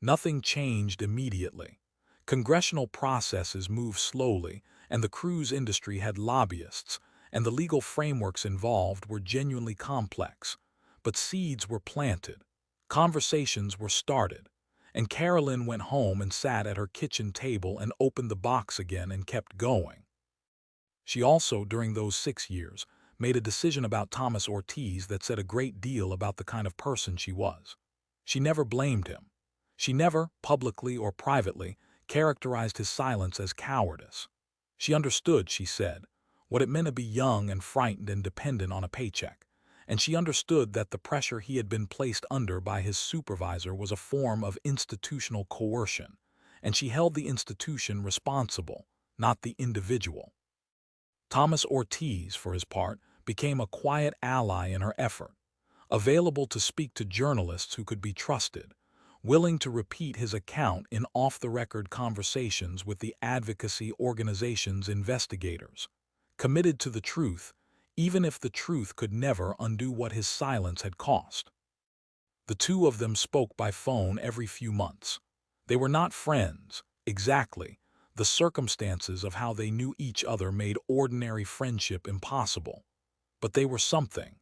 Nothing changed immediately. Congressional processes moved slowly, and the cruise industry had lobbyists, and the legal frameworks involved were genuinely complex. But seeds were planted, conversations were started, and Carolyn went home and sat at her kitchen table and opened the box again and kept going. She also, during those 6 years, made a decision about Thomas Ortiz that said a great deal about the kind of person she was. She never blamed him. She never, publicly or privately, characterized his silence as cowardice. She understood, she said, what it meant to be young and frightened and dependent on a paycheck, and she understood that the pressure he had been placed under by his supervisor was a form of institutional coercion, and she held the institution responsible, not the individual. Thomas Ortiz, for his part, became a quiet ally in her effort, available to speak to journalists who could be trusted, willing to repeat his account in off-the-record conversations with the advocacy organization's investigators, committed to the truth, even if the truth could never undo what his silence had cost. The two of them spoke by phone every few months. They were not friends, exactly. The circumstances of how they knew each other made ordinary friendship impossible. But they were something.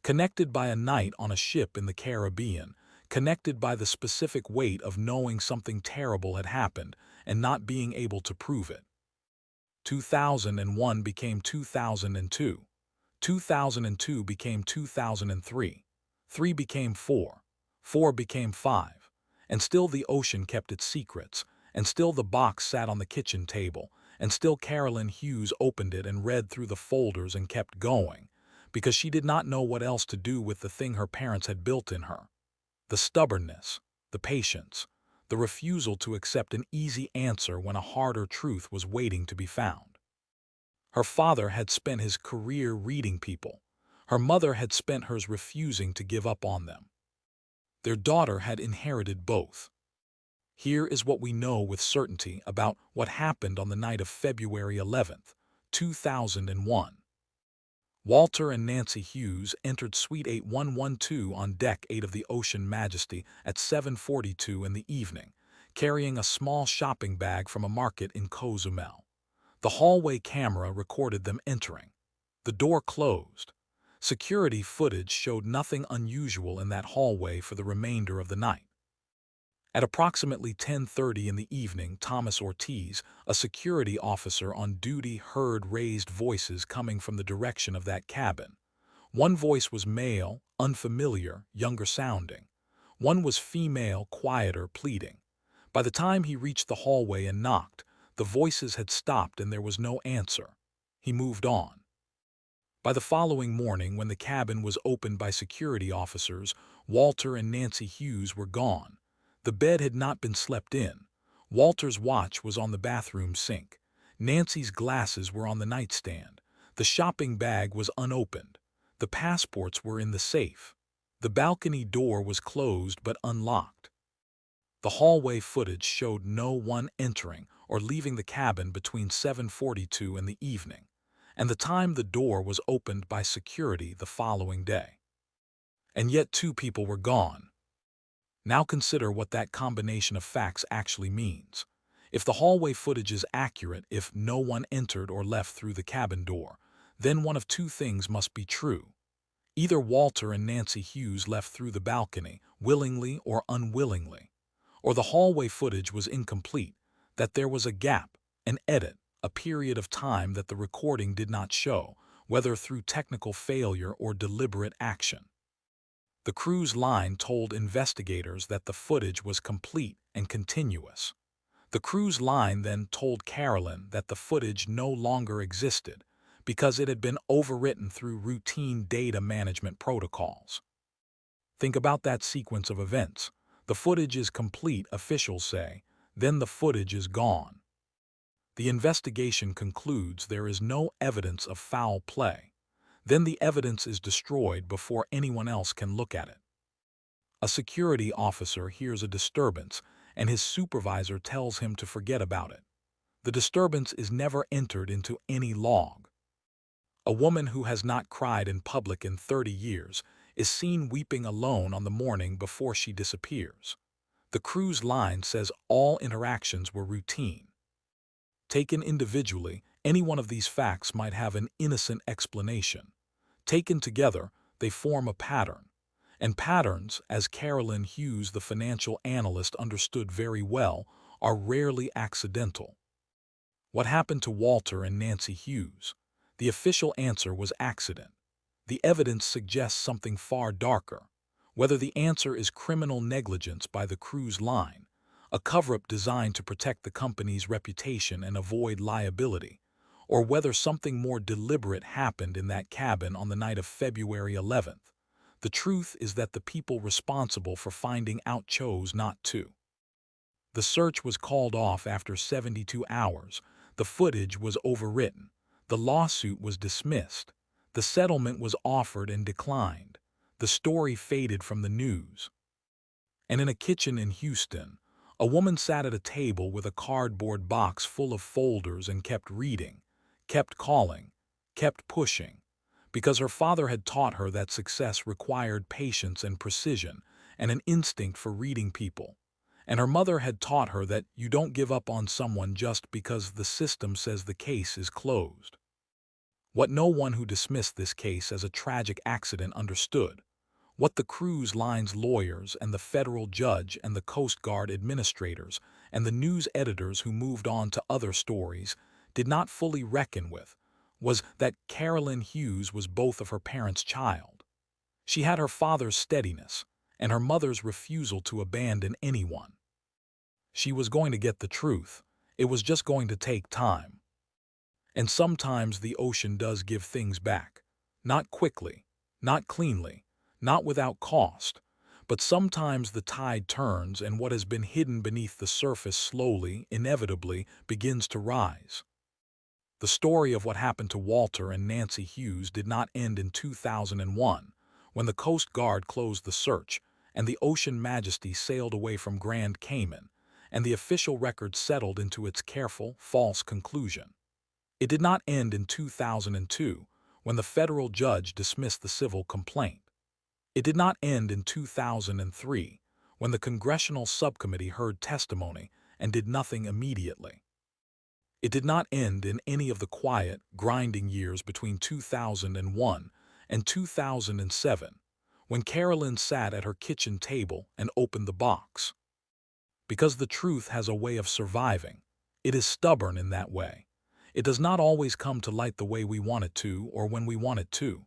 Connected by a night on a ship in the Caribbean, connected by the specific weight of knowing something terrible had happened and not being able to prove it. 2001 became 2002. 2002 became 2003. 3 became 4. 4 became 5. And still the ocean kept its secrets, and still the box sat on the kitchen table, and still Carolyn Hughes opened it and read through the folders and kept going, because she did not know what else to do with the thing her parents had built in her. The stubbornness, the patience, the refusal to accept an easy answer when a harder truth was waiting to be found. Her father had spent his career reading people. Her mother had spent hers refusing to give up on them. Their daughter had inherited both. Here is what we know with certainty about what happened on the night of February 11th, 2001. Walter and Nancy Hughes entered Suite 8112 on Deck 8 of the Ocean Majesty at 7:42 in the evening, carrying a small shopping bag from a market in Cozumel. The hallway camera recorded them entering. The door closed. Security footage showed nothing unusual in that hallway for the remainder of the night. At approximately 10:30 in the evening, Thomas Ortiz, a security officer on duty, heard raised voices coming from the direction of that cabin. One voice was male, unfamiliar, younger sounding. One was female, quieter, pleading. By the time he reached the hallway and knocked, the voices had stopped and there was no answer. He moved on. By the following morning, when the cabin was opened by security officers, Walter and Nancy Hughes were gone. The bed had not been slept in. Walter's watch was on the bathroom sink. Nancy's glasses were on the nightstand. The shopping bag was unopened. The passports were in the safe. The balcony door was closed but unlocked. The hallway footage showed no one entering or leaving the cabin between 7:42 in the evening, and the time the door was opened by security the following day. and yet two people were gone. Now consider what that combination of facts actually means. If the hallway footage is accurate, if no one entered or left through the cabin door, then one of two things must be true. Either Walter and Nancy Hughes left through the balcony, willingly or unwillingly, or the hallway footage was incomplete, that there was a gap, an edit, a period of time that the recording did not show, whether through technical failure or deliberate action. The cruise line told investigators that the footage was complete and continuous. The cruise line then told Carolyn that the footage no longer existed because it had been overwritten through routine data management protocols. Think about that sequence of events. The footage is complete, officials say, then the footage is gone. The investigation concludes there is no evidence of foul play. Then the evidence is destroyed before anyone else can look at it. A security officer hears a disturbance, and his supervisor tells him to forget about it. The disturbance is never entered into any log. A woman who has not cried in public in 30 years is seen weeping alone on the morning before she disappears. The cruise line says all interactions were routine. Taken individually, any one of these facts might have an innocent explanation. Taken together, they form a pattern. And patterns, as Carolyn Hughes, the financial analyst, understood very well, are rarely accidental. What happened to Walter and Nancy Hughes? The official answer was accident. The evidence suggests something far darker. Whether the answer is criminal negligence by the cruise line, a cover-up designed to protect the company's reputation and avoid liability, or whether something more deliberate happened in that cabin on the night of February 11th. The truth is that the people responsible for finding out chose not to. The search was called off after 72 hours. The footage was overwritten. The lawsuit was dismissed. The settlement was offered and declined. The story faded from the news. And in a kitchen in Houston, a woman sat at a table with a cardboard box full of folders and kept reading, kept calling, kept pushing, because her father had taught her that success required patience and precision and an instinct for reading people. And her mother had taught her that you don't give up on someone just because the system says the case is closed. What no one who dismissed this case as a tragic accident understood, what the cruise line's lawyers and the federal judge and the Coast Guard administrators and the news editors who moved on to other stories did not fully reckon with, was that Carolyn Hughes was both of her parents' child. She had her father's steadiness and her mother's refusal to abandon anyone. She was going to get the truth. It was just going to take time. And sometimes the ocean does give things back. Not quickly, not cleanly, not without cost, but sometimes the tide turns and what has been hidden beneath the surface slowly, inevitably, begins to rise. The story of what happened to Walter and Nancy Hughes did not end in 2001, when the Coast Guard closed the search and the Ocean Majesty sailed away from Grand Cayman, and the official record settled into its careful, false conclusion. It did not end in 2002, when the federal judge dismissed the civil complaint. It did not end in 2003, when the congressional subcommittee heard testimony and did nothing immediately. It did not end in any of the quiet, grinding years between 2001 and 2007, when Carolyn sat at her kitchen table and opened the box. Because the truth has a way of surviving. It is stubborn in that way. It does not always come to light the way we want it to or when we want it to,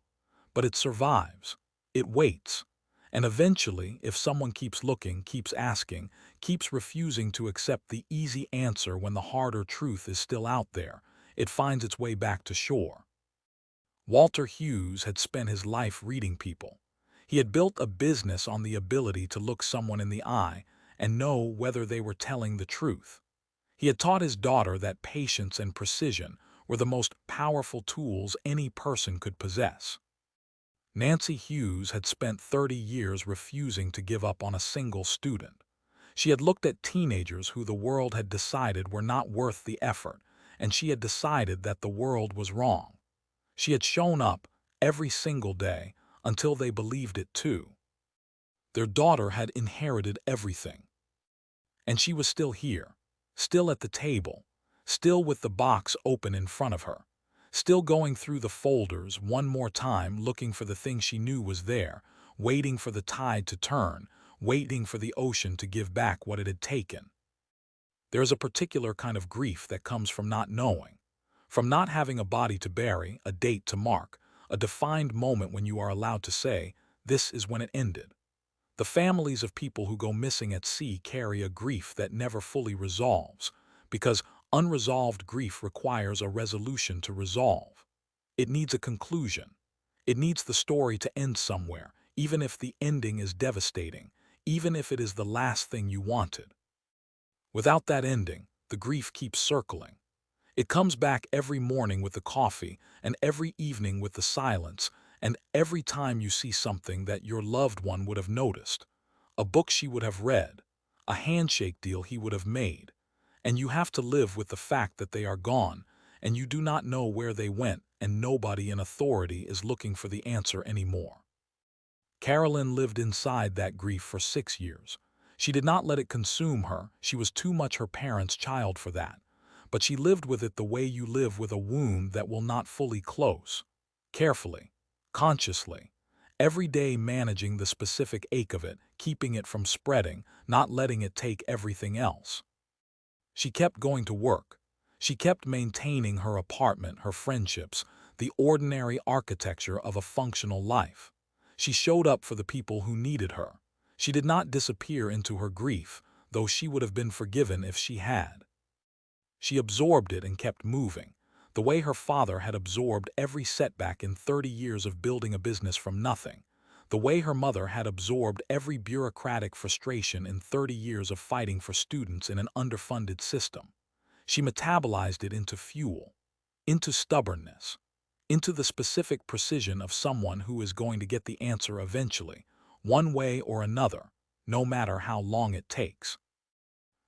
but it survives. It waits. And eventually, if someone keeps looking, keeps asking, keeps refusing to accept the easy answer when the harder truth is still out there, it finds its way back to shore. Walter Hughes had spent his life reading people. He had built a business on the ability to look someone in the eye and know whether they were telling the truth. He had taught his daughter that patience and precision were the most powerful tools any person could possess. Nancy Hughes had spent 30 years refusing to give up on a single student. She had looked at teenagers who the world had decided were not worth the effort, and she had decided that the world was wrong. She had shown up every single day until they believed it too. Their daughter had inherited everything. And she was still here, still at the table, still with the box open in front of her, still going through the folders one more time looking for the thing she knew was there, waiting for the tide to turn, waiting for the ocean to give back what it had taken. There is a particular kind of grief that comes from not knowing, from not having a body to bury, a date to mark, a defined moment when you are allowed to say, "This is when it ended." The families of people who go missing at sea carry a grief that never fully resolves, because unresolved grief requires a resolution to resolve. It needs a conclusion. It needs the story to end somewhere, even if the ending is devastating, even if it is the last thing you wanted. Without that ending, the grief keeps circling. It comes back every morning with the coffee, and every evening with the silence, and every time you see something that your loved one would have noticed, a book she would have read, a handshake deal he would have made, and you have to live with the fact that they are gone, and you do not know where they went, and nobody in authority is looking for the answer anymore. Carolyn lived inside that grief for 6 years. She did not let it consume her, she was too much her parents' child for that. But she lived with it the way you live with a wound that will not fully close. Carefully, consciously, every day managing the specific ache of it, keeping it from spreading, not letting it take everything else. She kept going to work. She kept maintaining her apartment, her friendships, the ordinary architecture of a functional life. She showed up for the people who needed her. She did not disappear into her grief, though she would have been forgiven if she had. She absorbed it and kept moving, the way her father had absorbed every setback in 30 years of building a business from nothing, the way her mother had absorbed every bureaucratic frustration in 30 years of fighting for students in an underfunded system. She metabolized it into fuel, into stubbornness, into the specific precision of someone who is going to get the answer eventually, one way or another, no matter how long it takes.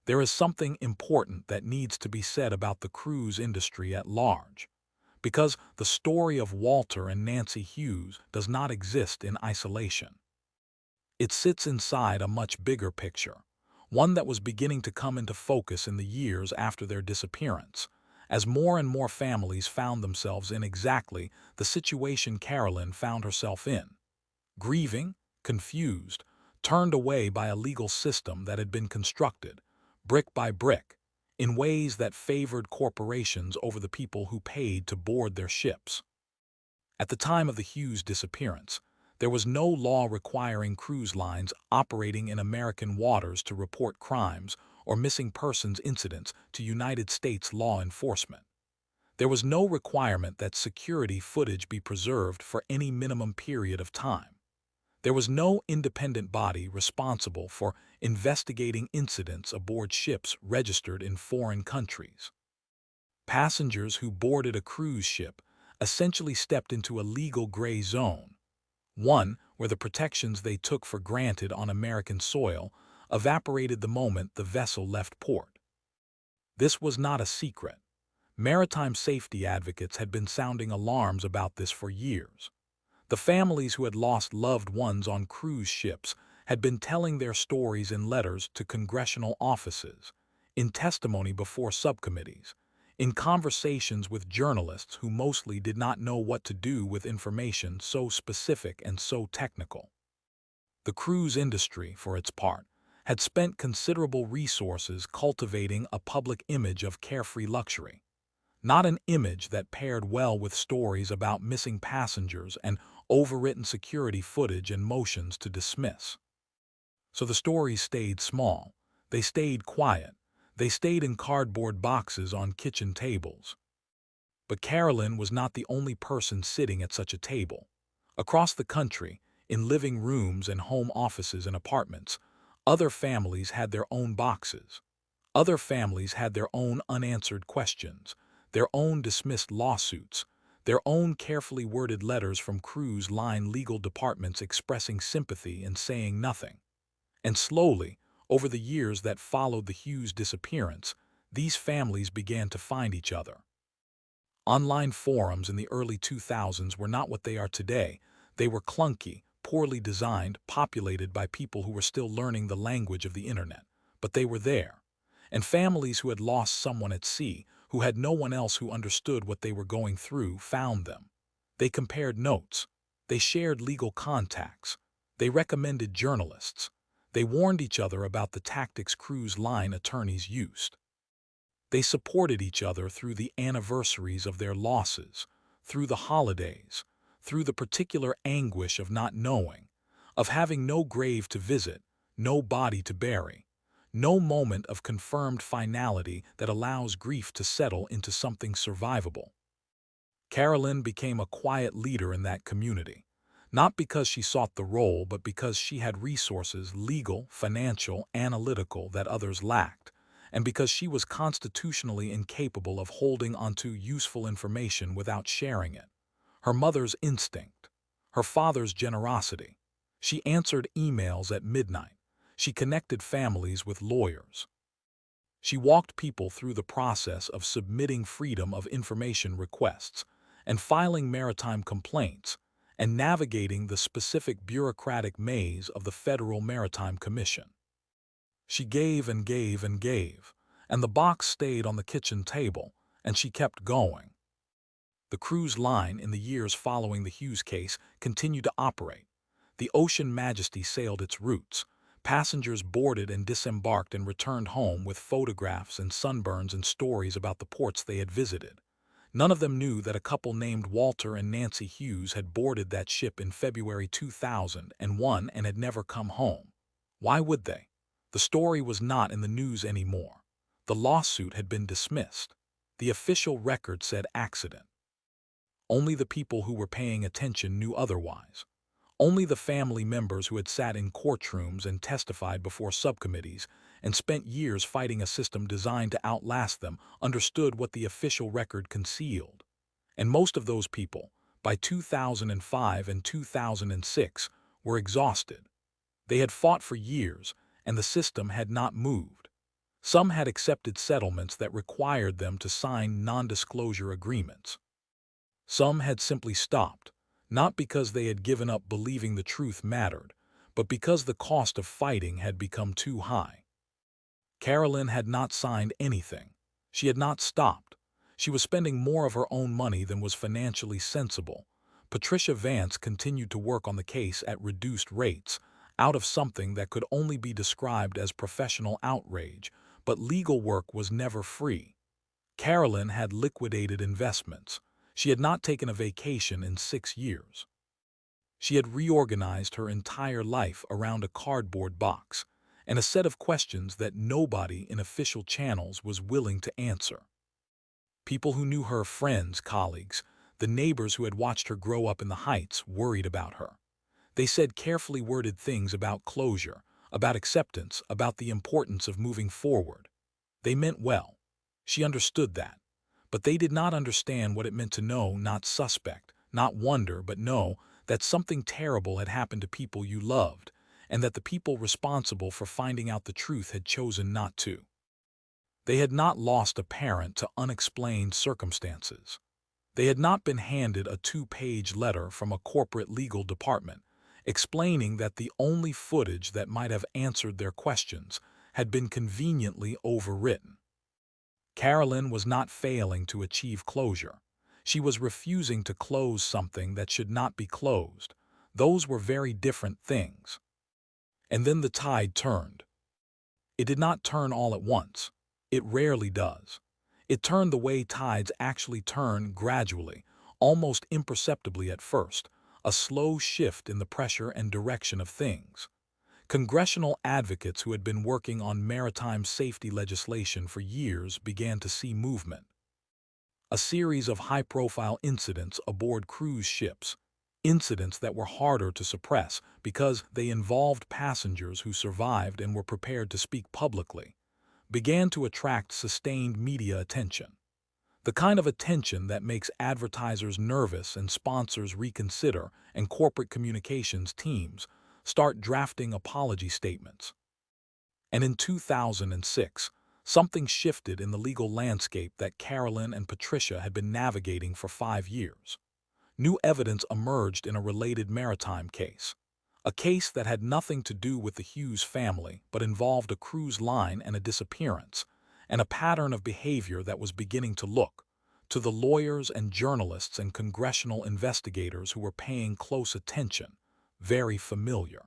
There is something important that needs to be said about the cruise industry at large, because the story of Walter and Nancy Hughes does not exist in isolation. It sits inside a much bigger picture, one that was beginning to come into focus in the years after their disappearance, as more and more families found themselves in exactly the situation Carolyn found herself in, grieving, confused, turned away by a legal system that had been constructed, brick by brick, in ways that favored corporations over the people who paid to board their ships. At the time of the Hughes disappearance, there was no law requiring cruise lines operating in American waters to report crimes or missing persons incidents to United States law enforcement. There was no requirement that security footage be preserved for any minimum period of time. There was no independent body responsible for investigating incidents aboard ships registered in foreign countries. Passengers who boarded a cruise ship essentially stepped into a legal gray zone, one where the protections they took for granted on American soil evaporated the moment the vessel left port. This was not a secret. Maritime safety advocates had been sounding alarms about this for years. The families who had lost loved ones on cruise ships had been telling their stories in letters to congressional offices, in testimony before subcommittees, in conversations with journalists who mostly did not know what to do with information so specific and so technical. The cruise industry, for its part, had spent considerable resources cultivating a public image of carefree luxury, not an image that paired well with stories about missing passengers and overwritten security footage and motions to dismiss. So the stories stayed small, they stayed quiet, they stayed in cardboard boxes on kitchen tables. But Carolyn was not the only person sitting at such a table. Across the country, in living rooms and home offices and apartments, other families had their own boxes. Other families had their own unanswered questions, their own dismissed lawsuits, their own carefully worded letters from cruise line legal departments expressing sympathy and saying nothing. And slowly, over the years that followed the Hughes disappearance, these families began to find each other. Online forums in the early 2000s were not what they are today. They were clunky, poorly designed, populated by people who were still learning the language of the internet. But they were there. And families who had lost someone at sea, who had no one else who understood what they were going through, found them. They compared notes. They shared legal contacts. They recommended journalists. They warned each other about the tactics cruise line attorneys used. They supported each other through the anniversaries of their losses, through the holidays, through the particular anguish of not knowing, of having no grave to visit, no body to bury, no moment of confirmed finality that allows grief to settle into something survivable. Carolyn became a quiet leader in that community, not because she sought the role, but because she had resources, legal, financial, analytical, that others lacked, and because she was constitutionally incapable of holding onto useful information without sharing it. Her mother's instinct, her father's generosity. She answered emails at midnight. She connected families with lawyers. She walked people through the process of submitting freedom of information requests and filing maritime complaints and navigating the specific bureaucratic maze of the Federal Maritime Commission. She gave and gave and gave, and the box stayed on the kitchen table, and she kept going. The cruise line, in the years following the Hughes case, continued to operate. The ocean Majesty sailed its routes. Passengers boarded and disembarked and returned home with photographs and sunburns and stories about the ports they had visited. None of them knew that a couple named Walter and Nancy Hughes had boarded that ship in February 2001 and had never come home. Why would they? The story was not in the news anymore. The lawsuit had been dismissed. The official record said accident. Only the people who were paying attention knew otherwise. Only the family members who had sat in courtrooms and testified before subcommittees and spent years fighting a system designed to outlast them understood what the official record concealed. And most of those people, by 2005 and 2006, were exhausted. They had fought for years, and the system had not moved. Some had accepted settlements that required them to sign non-disclosure agreements. Some had simply stopped, not because they had given up believing the truth mattered, but because the cost of fighting had become too high. Carolyn had not signed anything. She had not stopped. She was spending more of her own money than was financially sensible. Patricia Vance continued to work on the case at reduced rates, out of something that could only be described as professional outrage, but legal work was never free. Carolyn had liquidated investments. She had not taken a vacation in 6 years. She had reorganized her entire life around a cardboard box and a set of questions that nobody in official channels was willing to answer. People who knew her, friends, colleagues, the neighbors who had watched her grow up in the Heights, worried about her. They said carefully worded things about closure, about acceptance, about the importance of moving forward. They meant well. She understood that. But they did not understand what it meant to know, not suspect, not wonder, but know that something terrible had happened to people you loved, and that the people responsible for finding out the truth had chosen not to. They had not lost a parent to unexplained circumstances. They had not been handed a 2-page letter from a corporate legal department explaining that the only footage that might have answered their questions had been conveniently overwritten. Carolyn was not failing to achieve closure. She was refusing to close something that should not be closed. Those were very different things. And then the tide turned. It did not turn all at once. It rarely does. It turned the way tides actually turn, gradually, almost imperceptibly at first, a slow shift in the pressure and direction of things. Congressional advocates who had been working on maritime safety legislation for years began to see movement. A series of high-profile incidents aboard cruise ships, incidents that were harder to suppress because they involved passengers who survived and were prepared to speak publicly, began to attract sustained media attention. The kind of attention that makes advertisers nervous and sponsors reconsider and corporate communications teams start drafting apology statements. And in 2006, something shifted in the legal landscape that Carolyn and Patricia had been navigating for 5 years. New evidence emerged in a related maritime case. A case that had nothing to do with the Hughes family but involved a cruise line and a disappearance, and a pattern of behavior that was beginning to look, to the lawyers and journalists and congressional investigators who were paying close attention, very familiar.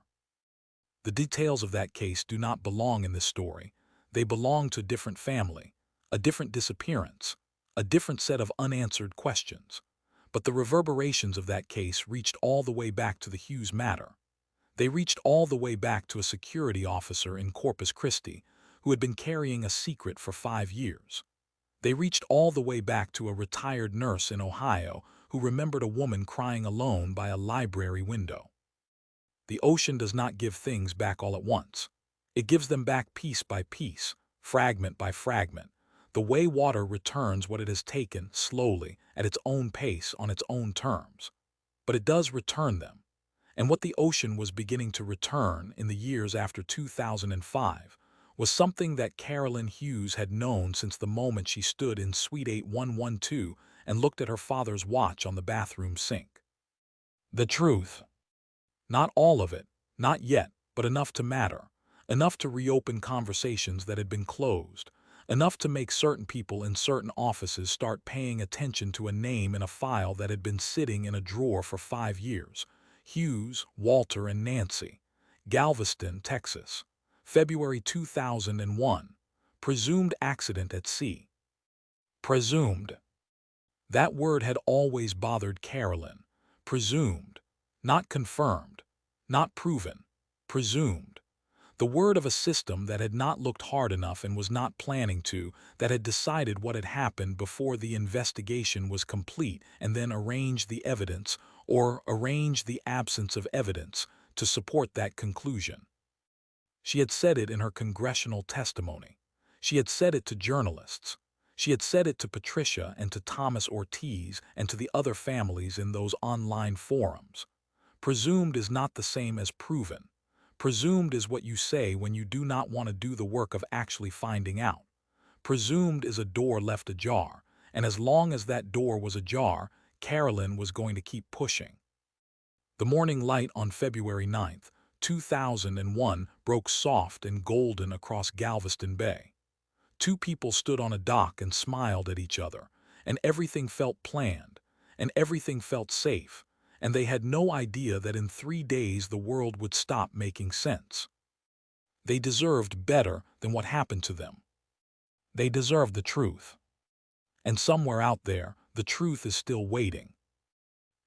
The details of that case do not belong in this story. They belong to a different family, a different disappearance, a different set of unanswered questions. But the reverberations of that case reached all the way back to the Hughes matter. They reached all the way back to a security officer in Corpus Christi who had been carrying a secret for 5 years. They reached all the way back to a retired nurse in Ohio who remembered a woman crying alone by a library window. The ocean does not give things back all at once. It gives them back piece by piece, fragment by fragment, the way water returns what it has taken slowly, at its own pace, on its own terms. But it does return them. And what the ocean was beginning to return in the years after 2005 was something that Carolyn Hughes had known since the moment she stood in Suite 8112 and looked at her father's watch on the bathroom sink. The truth. Not all of it, not yet, but enough to matter, enough to reopen conversations that had been closed, enough to make certain people in certain offices start paying attention to a name in a file that had been sitting in a drawer for 5 years. Hughes, Walter, and Nancy. Galveston, Texas. February 2001. Presumed accident at sea. Presumed. That word had always bothered Carolyn. Presumed. Not confirmed. Not proven. Presumed. The word of a system that had not looked hard enough and was not planning to, that had decided what had happened before the investigation was complete and then arranged the evidence, or arranged the absence of evidence, to support that conclusion. She had said it in her congressional testimony. She had said it to journalists. She had said it to Patricia and to Thomas Ortiz and to the other families in those online forums. Presumed is not the same as proven. Presumed is what you say when you do not want to do the work of actually finding out. Presumed is a door left ajar, and as long as that door was ajar, Carolyn was going to keep pushing. The morning light on February 9th, 2001 broke soft and golden across Galveston Bay. Two people stood on a dock and smiled at each other, and everything felt planned, and everything felt safe, and they had no idea that in 3 days the world would stop making sense. They deserved better than what happened to them. They deserved the truth. And somewhere out there, the truth is still waiting.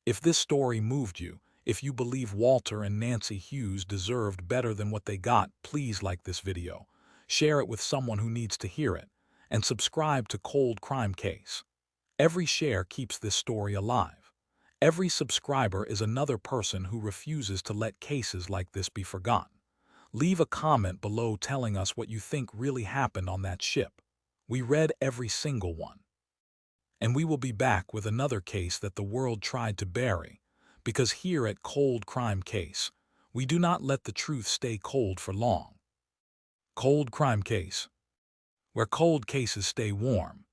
If this story moved you, if you believe Walter and Nancy Hughes deserved better than what they got, please like this video, share it with someone who needs to hear it, and subscribe to Cold Crime Case. Every share keeps this story alive. Every subscriber is another person who refuses to let cases like this be forgotten. Leave a comment below telling us what you think really happened on that ship. We read every single one. And we will be back with another case that the world tried to bury, because here at Cold Crime Case, we do not let the truth stay cold for long. Cold Crime Case, where cold cases stay warm.